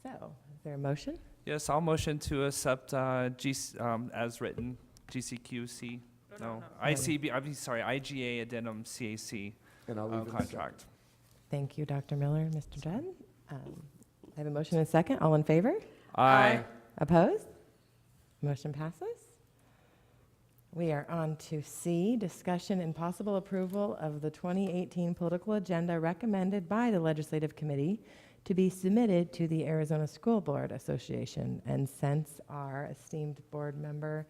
So, is there a motion? Yes, I'll motion to accept as written, GCQC, no, ICB, I'm sorry, IGA addendum CAC And I'll leave it a second. contract. Thank you, Dr. Miller and Mr. Judd. I have a motion and a second. All in favor? Aye. Opposed? Motion passes. We are on to C, discussion and possible approval of the 2018 political agenda recommended by the Legislative Committee to be submitted to the Arizona School Board Association. And since our esteemed board member,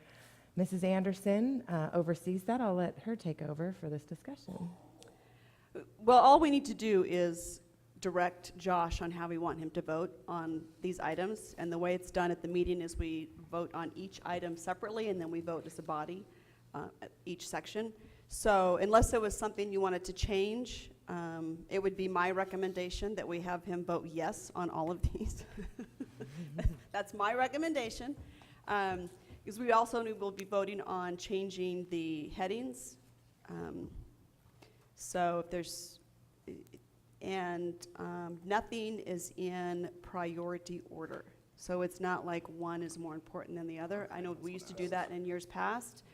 Mrs. Anderson, oversees that, I'll let her take over for this discussion. Well, all we need to do is direct Josh on how we want him to vote on these items. And the way it's done at the meeting is we vote on each item separately, and then we vote as a body at each section. So unless there was something you wanted to change, it would be my recommendation that we have him vote yes on all of these. That's my recommendation. Because we also will be voting on changing the headings. So if there's, and nothing is in priority order. So it's not like one is more important than the other. I know we used to do that in years past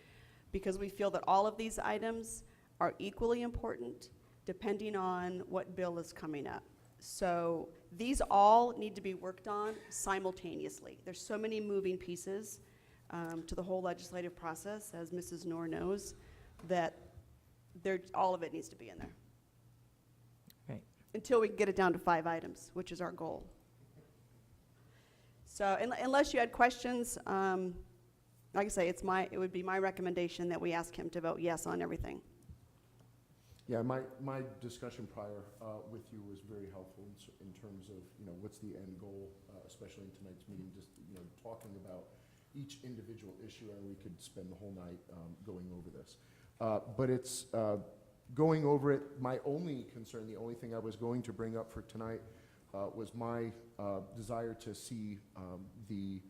because we feel that all of these items are equally important depending on what bill is coming up. So these all need to be worked on simultaneously. There's so many moving pieces to the whole legislative process, as Mrs. Knorr knows, that all of it needs to be in there. Right. Until we can get it down to 5 items, which is our goal. So unless you had questions, like I say, it would be my recommendation that we ask him to vote yes on everything. Yeah, my discussion prior with you was very helpful in terms of, what's the end goal, especially in tonight's meeting, just, talking about each individual issue, and we could spend the whole night going over this. But it's going over it, my only concern, the only thing I was going to bring up for tonight was my desire to see the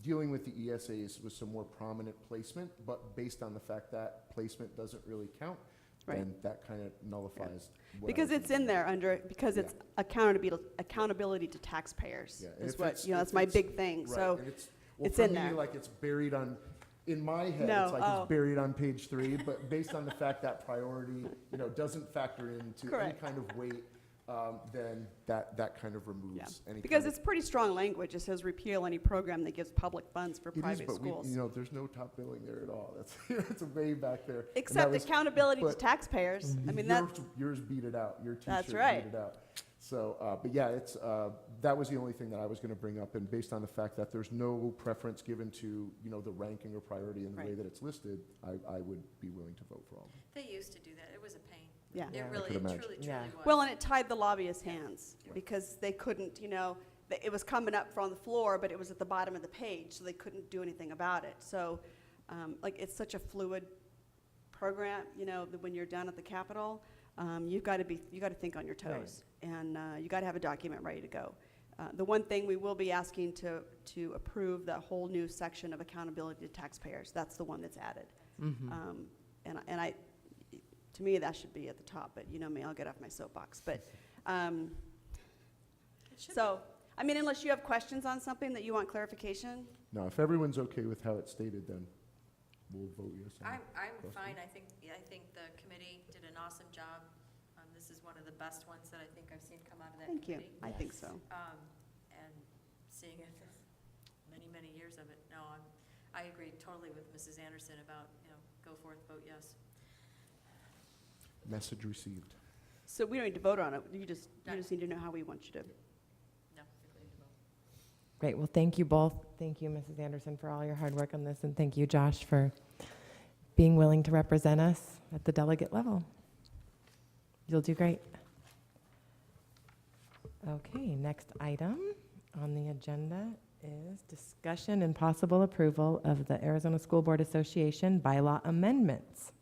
dealing with the ESAs with some more prominent placement, but based on the fact that placement doesn't really count, Right. then that kind of nullifies. what I Because was it's in there because it's accountability to taxpayers Yeah, and is if what, it's- that's if my it's- big thing. Right, So and it's for in me, there. like it's buried in my head, No, it's like oh. it's buried on page 3, but based on the fact that priority, doesn't factor into any Correct. kind of weight, then that kind of removes Yeah. any Because kind it's pretty strong language. It says repeal any program that gives public funds for of, it is, private but schools. there's no top billing there at all. That's it's way back there. And that Except was- accountability to but taxpayers. I mean, yours beat it out. Your That's T-shirt right. beat it out. So, but yeah, it's that was the only thing that I was going to bring up, and based on the fact that there's no preference given to the ranking or priority in the way Right. that it's listed, I would be willing to vote for all. They used to do that. It was a pain. Yeah. It I really, could it imagine. truly, Yeah. truly was. Well, and it tied the lobbyists' hands because they couldn't, it was coming up from the floor, but it was at the bottom of the page, so they couldn't do anything about it. So, it's such a fluid program, that when you're down at the Capitol, you got to think on your toes, and you got to have a document ready to go. The one thing we will be asking to approve the whole new section of accountability to taxpayers. That's the one that's added. To me, that should be at the top, but you know me, I'll get off my soapbox. But, so, unless you have questions on something that you want clarification, Now, if everyone's okay with how it's stated, then we'll vote yes. on it. I'm fine. I think the committee did an awesome job This is one of the best ones that I think I've seen come out of that Thank you. committee. I think so. And seeing it, many, many years of it. No, I agree totally with Mrs. Anderson about, go forth, vote yes. Message received. So we don't need to vote on it. You just need to know how we want you to. No, we need to vote. Great, well, thank you both. Thank you, Mrs. Anderson, for all your hard work on this, and thank you, Josh, for being willing to represent us at the delegate level. You'll do great. Okay, next item on the agenda is discussion and possible approval of the Arizona School Board Association bylaw amendments.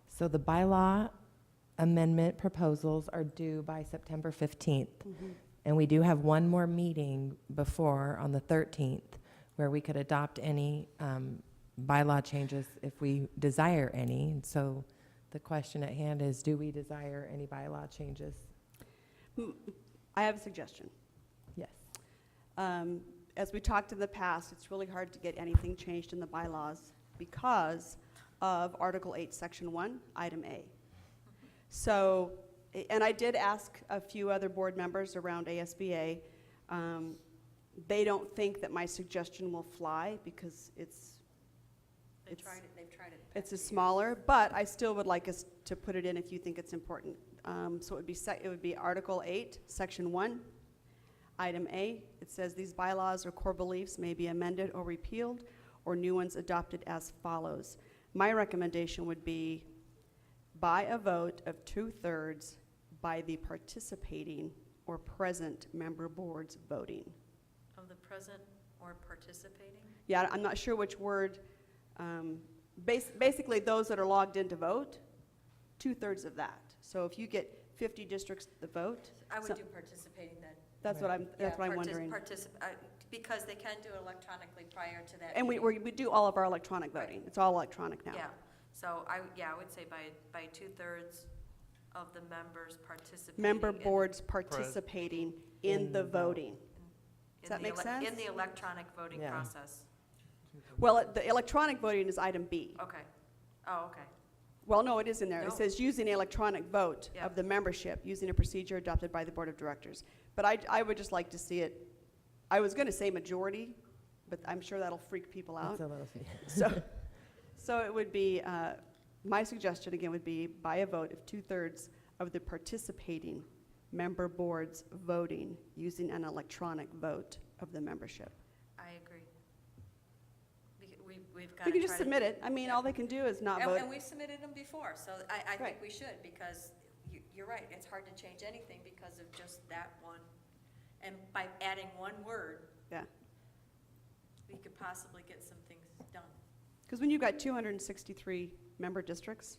So the bylaw amendment proposals are due by September 15th. And we do have one more meeting before, on the 13th, where we could adopt any bylaw changes if we desire any. And so the question at hand is, do we desire any bylaw changes? I have a suggestion. Yes. As we talked in the past, it's really hard to get anything changed in the bylaws because of Article 8, Section 1, Item A. So, and I did ask a few other board members around ASBA. They don't think that my suggestion will fly because They've tried it. it's a smaller, but I still would like us to put it in if you think it's important. So it would be Article 8, Section 1, Item A. It says these bylaws or core beliefs may be amended or repealed or new ones adopted as follows. My recommendation would be by a vote of 2/3 by the participating or present member boards voting. Of the present or participating? Yeah, I'm not sure which word. Basically, those that are logged in to vote, 2/3 of that. So if you get 50 districts to vote, I would so- do participating then. that's what I'm wondering. Because they can do it electronically prior to that. And we do all of our electronic voting. It's all electronic now. Yeah, so I would say by 2/3 of the members participating. Member in- boards participating in the voting. Does that in the make sense? In the electronic voting Yeah. process. Well, the electronic voting is item B. Okay. Oh, okay. Well, no, it is in there. It No. says using electronic vote Yeah. of the membership, using a procedure adopted by the Board of Directors. But I would just like to see it, I was going to say majority, but I'm sure that'll freak people out. It's a little So it would be, my suggestion again would be by a vote of 2/3 of the participating member boards voting using an electronic vote of the membership. I agree. We've got We to can just submit it. I mean, all they can do is not vote. And we've submitted them before, so I think Right. we should, because you're right, it's hard to change anything because of just that one. And by adding one word, Yeah. we could possibly get some things done. Because when you've got 263 member districts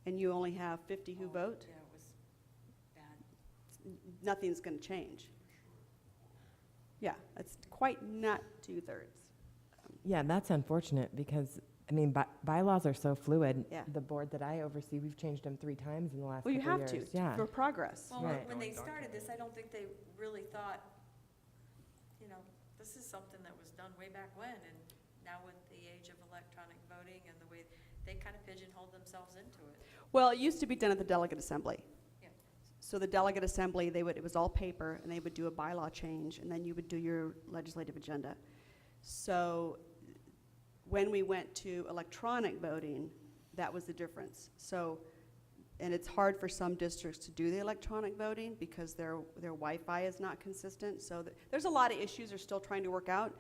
and you only have 50 who vote, Yeah, it was bad. nothing's going to change. Yeah, it's quite not 2/3. Yeah, that's unfortunate because, I mean, bylaws are so fluid. Yeah. The board that I oversee, we've changed them 3 times in the last Well, you couple have years. to, Yeah. for progress. Well, Right. when they started this, I don't think they really thought, this is something that was done way back when, and now with the age of electronic voting and the way, they kind of pigeonholed themselves into it. Well, it used to be done at the delegate assembly. Yeah. So the delegate assembly, it was all paper, and they would do a bylaw change, and then you would do your legislative agenda. So when we went to electronic voting, that was the difference. So, and it's hard for some districts to do the electronic voting because their Wi-Fi is not consistent. So there's a lot of issues they're still trying to work out,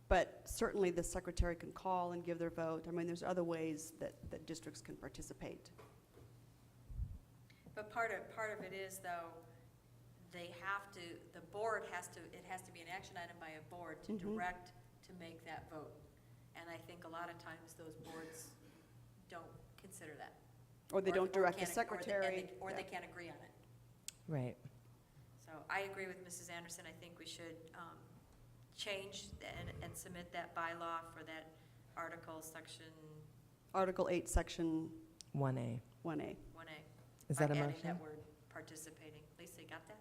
but certainly the secretary can call and give their vote. I mean, there's other ways that districts can participate. But part of it is, though, the board has to be an action item by a board to direct to make that vote. And I think a lot of times those boards don't consider that. Or they don't direct the can't- secretary. Or Yeah. they can't agree on it. Right. So I agree with Mrs. Anderson. I think we should change and submit that bylaw for that article, section Article 8, Section 1A. 1A. 1A. Is that a By adding motion? that word participating. Lisa, you got that?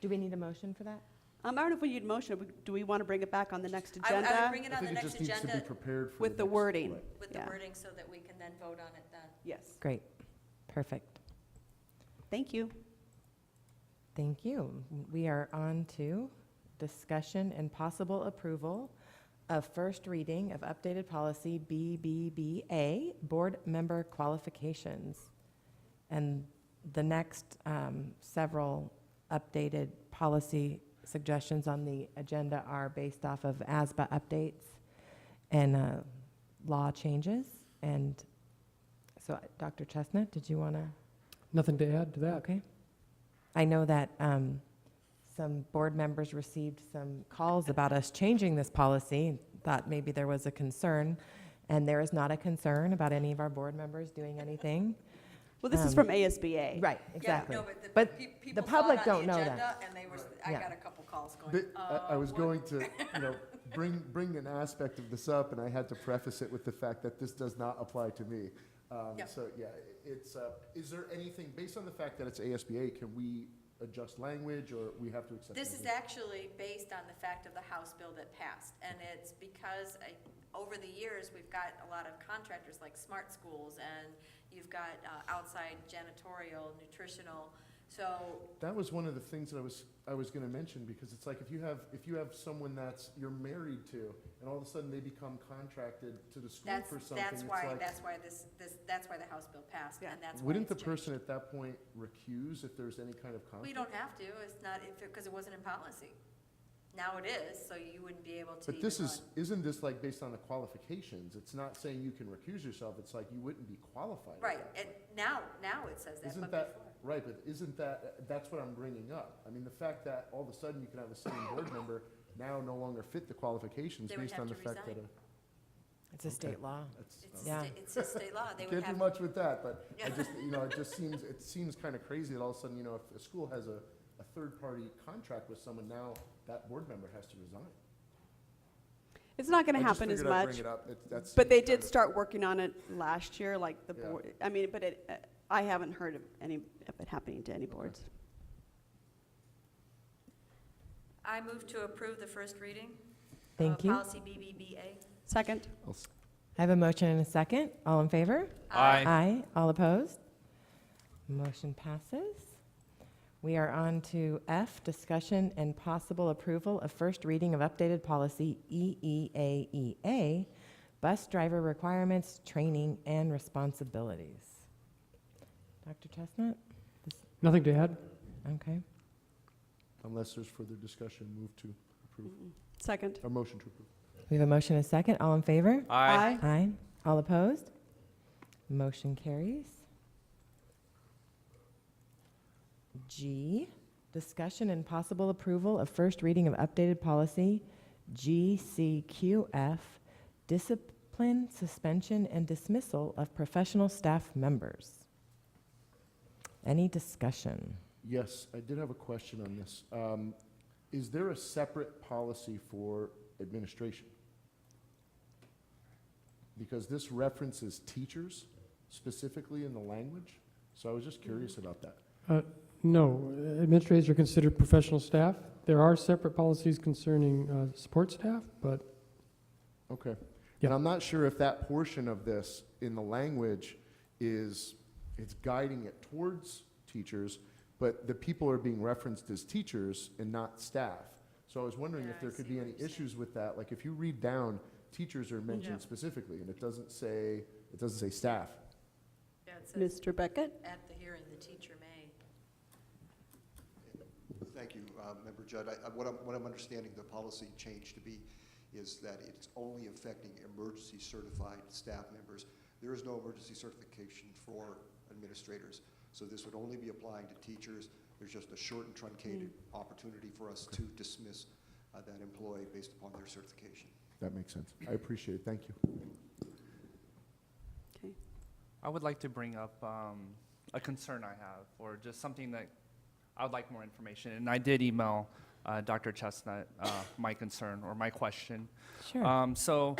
Do we need a motion for that? I don't know if we need a motion. Do we want to bring it back on the next I would agenda? bring it I on the think it next just needs to be agenda prepared for With the next- wording. right. with the Yeah. wording so that we can then vote on it then. Yes. Great. Perfect. Thank you. Thank you. We are on to discussion and possible approval of first reading of updated policy BBBA, board member qualifications. And the next several updated policy suggestions on the agenda are based off of ASBA updates and law changes. And so, Dr. Chestnut, did you want to? Nothing to add to that. Okay. I know that some board members received some calls about us changing this policy, thought maybe there was a concern, and there is not a concern about any of our board members doing anything. Well, this is from ASBA. Right, exactly. Yeah, no, but But people the saw it public on don't the know agenda, that. and they were, I Yeah. got a couple calls going. But I was what- going to, bring an aspect of this up, and I had to preface it with the fact that this does not apply to me. Yep. So, yeah, it's, is there anything, based on the fact that it's ASBA, can we adjust language, or we have to accept? This is language? actually based on the fact of the House bill that passed, and it's because over the years, we've got a lot of contractors like Smart Schools, and you've got outside janitorial, nutritional, so That was one of the things that I was gonna mention, because it's like, if you have someone you're married to, and all of a sudden they become contracted to the school that's, for something, that's it's why, like, that's why that's why the House bill passed, Yeah. and that's why wouldn't the it's person changed. at that point recuse if there's any kind of conflict? We don't have to, it's not, because it wasn't in policy. Now it is, so you wouldn't be able to But even this run. isn't this like based on the qualifications? It's not saying you can recuse yourself, it's like you wouldn't be qualified. at Right, that and point. now it says that, Isn't but that, before. right, but isn't that's what I'm bringing up. I mean, the fact that all of a sudden you can have a sitting board member now no longer fit the qualifications They would based have on the to fact that. resign. It's a state law. It's, Yeah. it's a state law, they would Can't do have, much with that, but I Yeah. just, it seems kind of crazy that all of a sudden, if a school has a third-party contract with someone, now that board member has to resign. It's not going to I just happen as figured I'd much, bring it up. That but they seems did kind of- start working on it last year, like the Yeah. board, I mean, but I haven't heard of any of it happening to any boards. I move to approve the first reading. Thank you. Policy BBBA. Second? I have a motion and a second. All in favor? Aye. All opposed? Motion passes. We are on to F, discussion and possible approval of first reading of updated policy EEAEA, bus driver requirements, training, and responsibilities. Dr. Chestnut? Nothing to add? Okay. Unless there's further discussion, move to approve, Second? or motion to approve. We have a motion and a second. All in favor? Aye. Aye. All opposed? Motion carries. G, discussion and possible approval of first reading of updated policy GCQF, discipline, suspension, and dismissal of professional staff members. Any discussion? Yes, I did have a question on this. Is there a separate policy for administration? Because this references teachers specifically in the language, so I was just curious about that. No, administrators are considered professional staff. There are separate policies concerning support staff, but Okay. Yeah. And I'm not sure if that portion of this in the language it's guiding it towards teachers, but the people are being referenced as teachers and not staff. So I was wondering Yeah, if there I could see be what any you're saying. issues with that. Like if you read down, teachers are mentioned specifically, and it doesn't say staff. Yeah, it says, Mr. Beckett? at the hearing, the teacher may. Thank you, Member Judd. What I'm understanding the policy change to be is that it's only affecting emergency certified staff members. There is no emergency certification for administrators, so this would only be applying to teachers. There's just a short and truncated opportunity for us to dismiss that employee based upon their certification. That makes sense. I appreciate it. Thank you. Okay. I would like to bring up a concern I have, or just something that I would like more information. And I did email Dr. Chestnut my concern or my question. Sure. So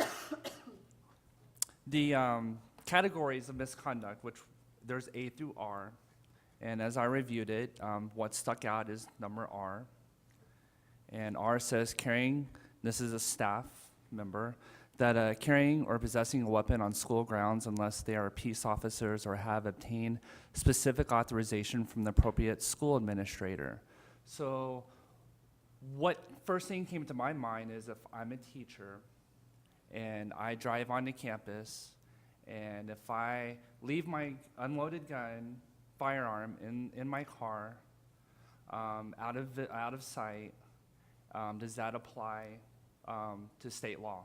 the categories of misconduct, which there's A through R, and as I reviewed it, what stuck out is number R. And R says carrying, this is a staff member, that carrying or possessing a weapon on school grounds unless they are peace officers or have obtained specific authorization from the appropriate school administrator. So what first thing came to my mind is if I'm a teacher and I drive onto campus, and if I leave my unloaded gun, firearm in my car, out of sight, does that apply to state law?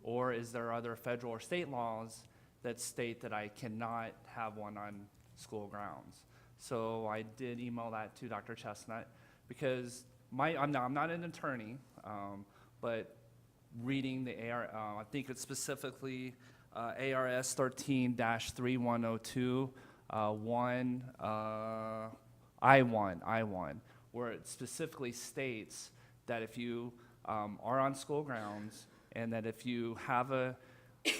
Or is there other federal or state laws that state that I cannot have one on school grounds? So I did email that to Dr. Chestnut because I'm not an attorney, but reading the I think it's specifically ARS 13-3102 I1, where it specifically states that if you are on school grounds and that if you have a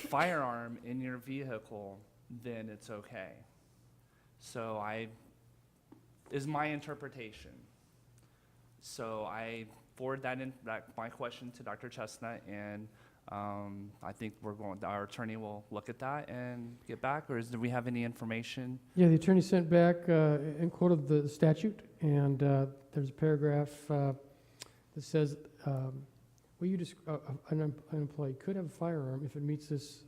firearm in your vehicle, then it's okay. So is my interpretation. So I forward my question to Dr. Chestnut, and I think our attorney will look at that and get back, or do we have any information? Yeah, the attorney sent back and quoted the statute, and there's a paragraph that says, an employee could have a firearm if it meets this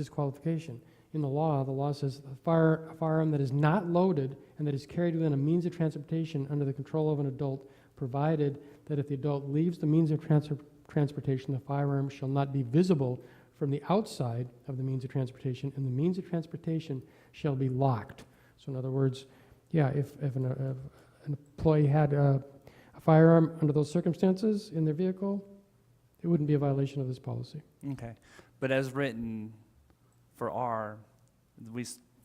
qualification. In the law says a firearm that is not loaded and that is carried within a means of transportation under the control of an adult, provided that if the adult leaves the means of transportation, the firearm shall not be visible from the outside of the means of transportation, and the means of transportation shall be locked. So in other words, yeah, if an employee had a firearm under those circumstances in their vehicle, it wouldn't be a violation of this policy. Okay, but as written for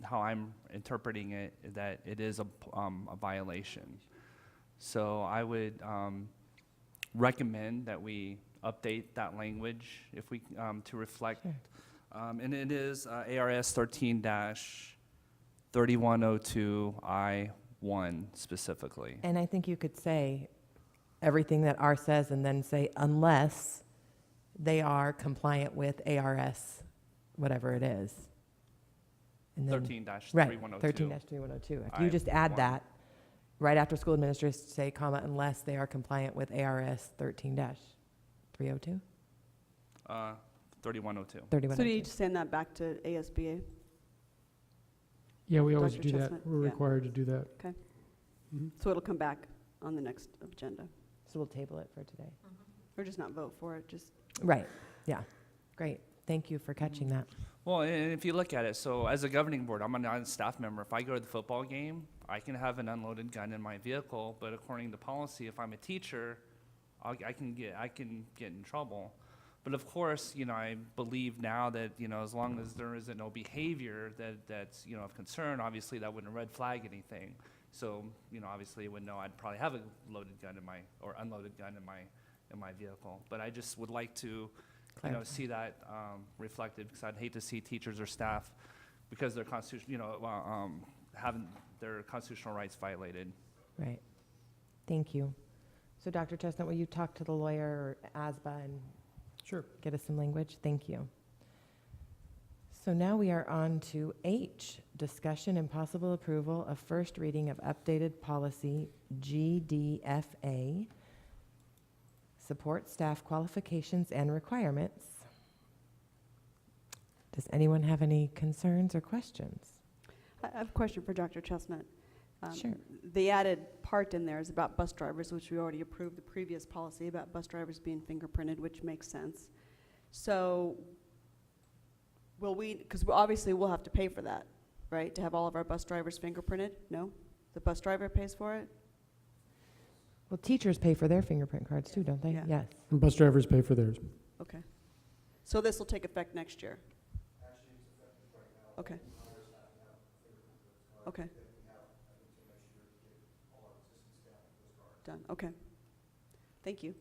how I'm interpreting it, that it is a violation. So I would recommend that we update that language if we to reflect, and it is ARS 13-3102 I1 specifically. And I think you could say everything that R says and then say unless they are compliant with ARS, whatever it is. And then, 13-3102. right, 13-3102. If you just add I1. that right after school administrators say, comma, unless they are compliant with ARS 13-302? 3102. 3102. So do you just send that back to ASBA? Yeah, we always Dr. do that. Chestnut? We're Yeah. required to do that. Okay. Mhm. So it'll come back on the next agenda, So we'll table it for today. or just not vote for it, just, Right, yeah, great. Thank you for catching that. Well, and if you look at it, so as a governing board, I'm a staff member. If I go to the football game, I can have an unloaded gun in my vehicle, but according to policy, if I'm a teacher, I can get in trouble. But of course, I believe now that, as long as there isn't no behavior that's, of concern, obviously that wouldn't red flag anything. So, obviously it would know I'd probably have a loaded gun or unloaded gun in my vehicle. But I just would like to, Clarify. see that reflected, because I'd hate to see teachers or staff, because their having their constitutional rights violated. Right. Thank you. So Dr. Chestnut, will you talk to the lawyer or ASBA and Sure. get us some language? Thank you. So now we are on to H, discussion and possible approval of first reading of updated policy GDFA, support staff qualifications and requirements. Does anyone have any concerns or questions? I have a question for Dr. Chestnut. Sure. The added part in there is about bus drivers, which we already approved the previous policy about bus drivers being fingerprinted, which makes sense. So will we, because obviously we'll have to pay for that, right, to have all of our bus drivers fingerprinted? No? The bus driver pays for it? Well, teachers pay for their fingerprint cards too, don't they? Yeah. Yes. And bus drivers pay for theirs. Okay. So this will take effect next year? Okay. Okay. Done, okay. Thank you.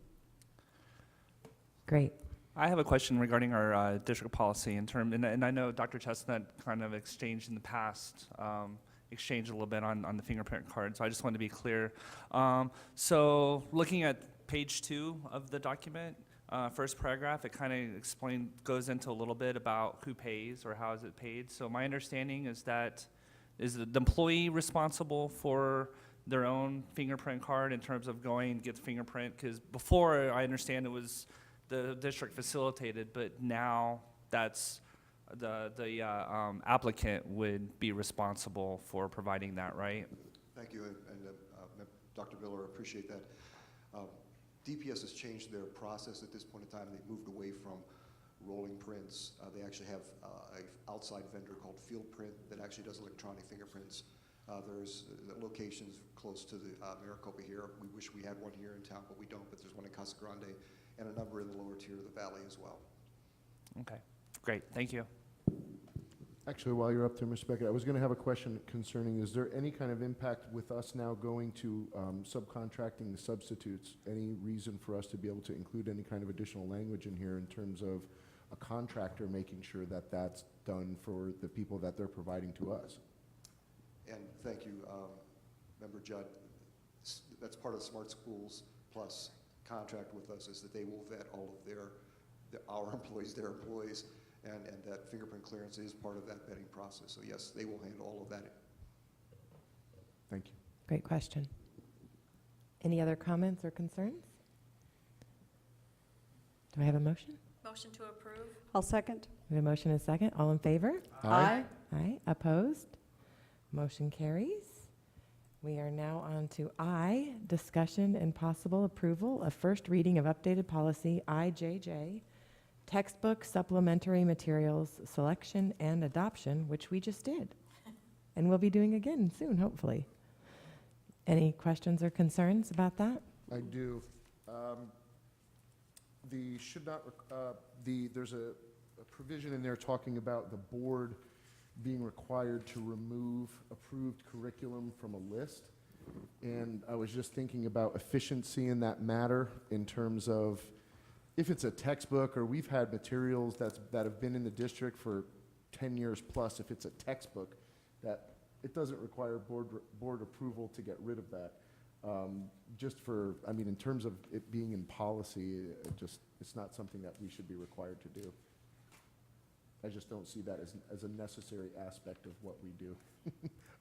Great. I have a question regarding our district policy and I know Dr. Chestnut kind of exchanged in the past, exchanged a little bit on the fingerprint card, so I just wanted to be clear. So looking at page 2 of the document, first paragraph, it kind of goes into a little bit about who pays or how is it paid. So my understanding is that is the employee responsible for their own fingerprint card in terms of going and get the fingerprint? Because before, I understand it was the district facilitated, but now that's the applicant would be responsible for providing that, right? Thank you, and Dr. Miller, appreciate that. DPS has changed their process at this point in time. They've moved away from rolling prints. They actually have an outside vendor called Field Print that actually does electronic fingerprints. There's locations close to the Maricopa here. We wish we had one here in town, but we don't, but there's one in Casa Grande and a number in the lower tier of the valley as well. Okay, great, thank you. Actually, while you're up there, Mr. Beckett, I was going to have a question concerning, is there any kind of impact with us now going to subcontracting the substitutes? Any reason for us to be able to include any kind of additional language in here in terms of a contractor making sure that that's done for the people that they're providing to us? And thank you, Member Judd. That's part of Smart Schools Plus contract with us, is that they will vet all of our employees, their employees, and that fingerprint clearance is part of that vetting process. So yes, they will handle all of that. Thank you. Great question. Any other comments or concerns? Do I have a motion? Motion to approve? I'll second. We have a motion and a second. All in favor? Aye. Aye. Opposed? Motion carries. We are now on to I, discussion and possible approval of first reading of updated policy IJJ, textbook supplementary materials selection and adoption, which we just did. And we'll be doing again soon, hopefully. Any questions or concerns about that? I do. There's a provision in there talking about the board being required to remove approved curriculum from a list. And I was just thinking about efficiency in that matter in terms of if it's a textbook, or we've had materials that have been in the district for 10 years plus, if it's a textbook, that it doesn't require board approval to get rid of that. In terms of it being in policy, it's not something that we should be required to do. I just don't see that as a necessary aspect of what we do.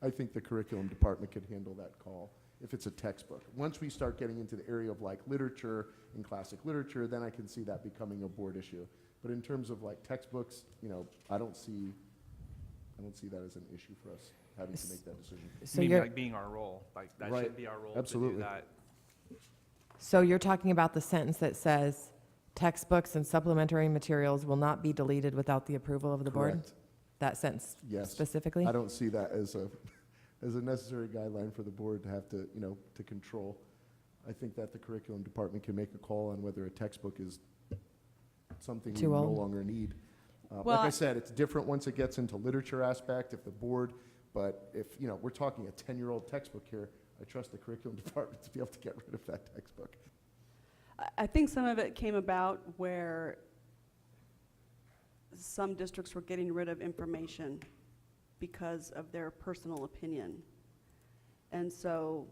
I think the curriculum department could handle that call if it's a textbook. Once we start getting into the area of like literature and classic literature, then I can see that becoming a board issue. But in terms of like textbooks, I don't see that as an issue for us having to make that decision. So Maybe you're, like being our role, like that Right. should be our role Absolutely. to do that. so you're talking about the sentence that says textbooks and supplementary materials will not be deleted without the approval of the board? Correct. That sentence Yes. specifically? I don't see that as a necessary guideline for the board to have to, to control. I think that the curriculum department can make a call on whether a textbook is something we Too no old. longer need. Well, Like I said, it's different once it gets into literature aspect, if the board, but if, we're talking a 10-year-old textbook here, I trust the curriculum department to be able to get rid of that textbook. I think some of it came about where some districts were getting rid of information because of their personal opinion. And so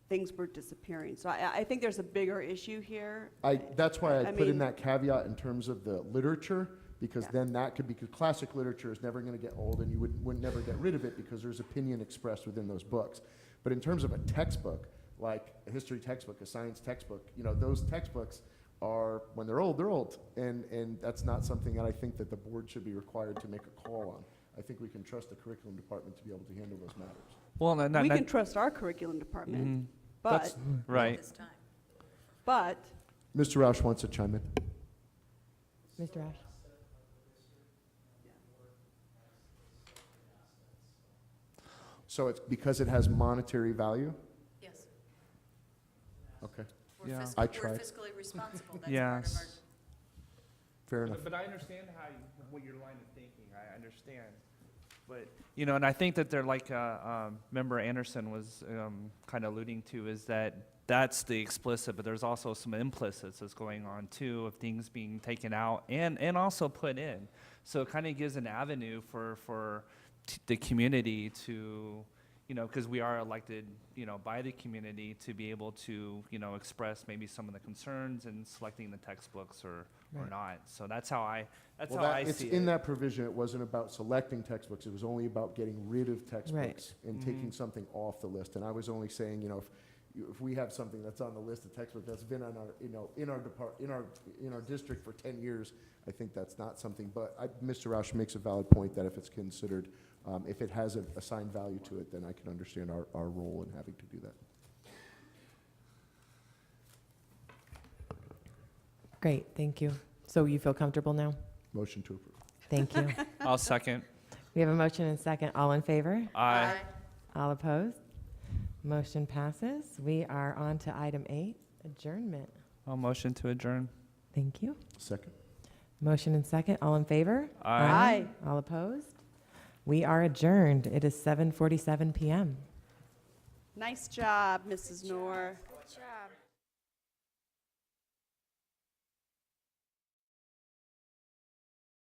things were disappearing. So I think there's a bigger issue here. That's why I I put in mean- that caveat in terms of the literature, because Yeah. then that could be, because classic literature is never going to get old, and you would never get rid of it because there's opinion expressed within those books. But in terms of a textbook, like a history textbook, a science textbook, those textbooks are, when they're old, and that's not something that I think that the board should be required to make a call on. I think we can trust the curriculum department to be able to handle those matters. Well, We can trust our curriculum department, but, That's- right. This time. but Mr. Roush wants to chime in. Mr. Ash? So it's because it has monetary value? Yes. Okay, Yeah. I We're tried. fiscally responsible. That's part of our. Yes. fair enough. But I understand what your line of thinking, I understand. But, and I think that they're like, Member Anderson was kind of alluding to, is that that's the explicit, but there's also some implicits that's going on too, of things being taken out and also put in. So it kind of gives an avenue for the community to, you know, because we are elected, you know, by the community to be able to, you know, express maybe some of the concerns in selecting the textbooks or Right. not. So that's how I Well, that, it's see in it. that provision, it wasn't about selecting textbooks, it was only about getting rid of textbooks and taking something off the list. And I was only saying, you know, if we have something that's on the list of textbooks that's been on our, you know, in our district for 10 years, I think that's not something, but Mr. Roush makes a valid point that if it's considered, if it has an assigned value to it, then I can understand our role in having to do that. Great, thank you. So you feel comfortable now? Motion to approve. Thank you. I'll second. We have a motion and second. All in favor? Aye. All opposed? Motion passes. We are on to item 8, adjournment. I'll motion to adjourn. Thank you. Second. Motion and second. All in favor? Aye. All opposed? We are adjourned. It is 7:47 PM. Nice job, Mrs. Noor.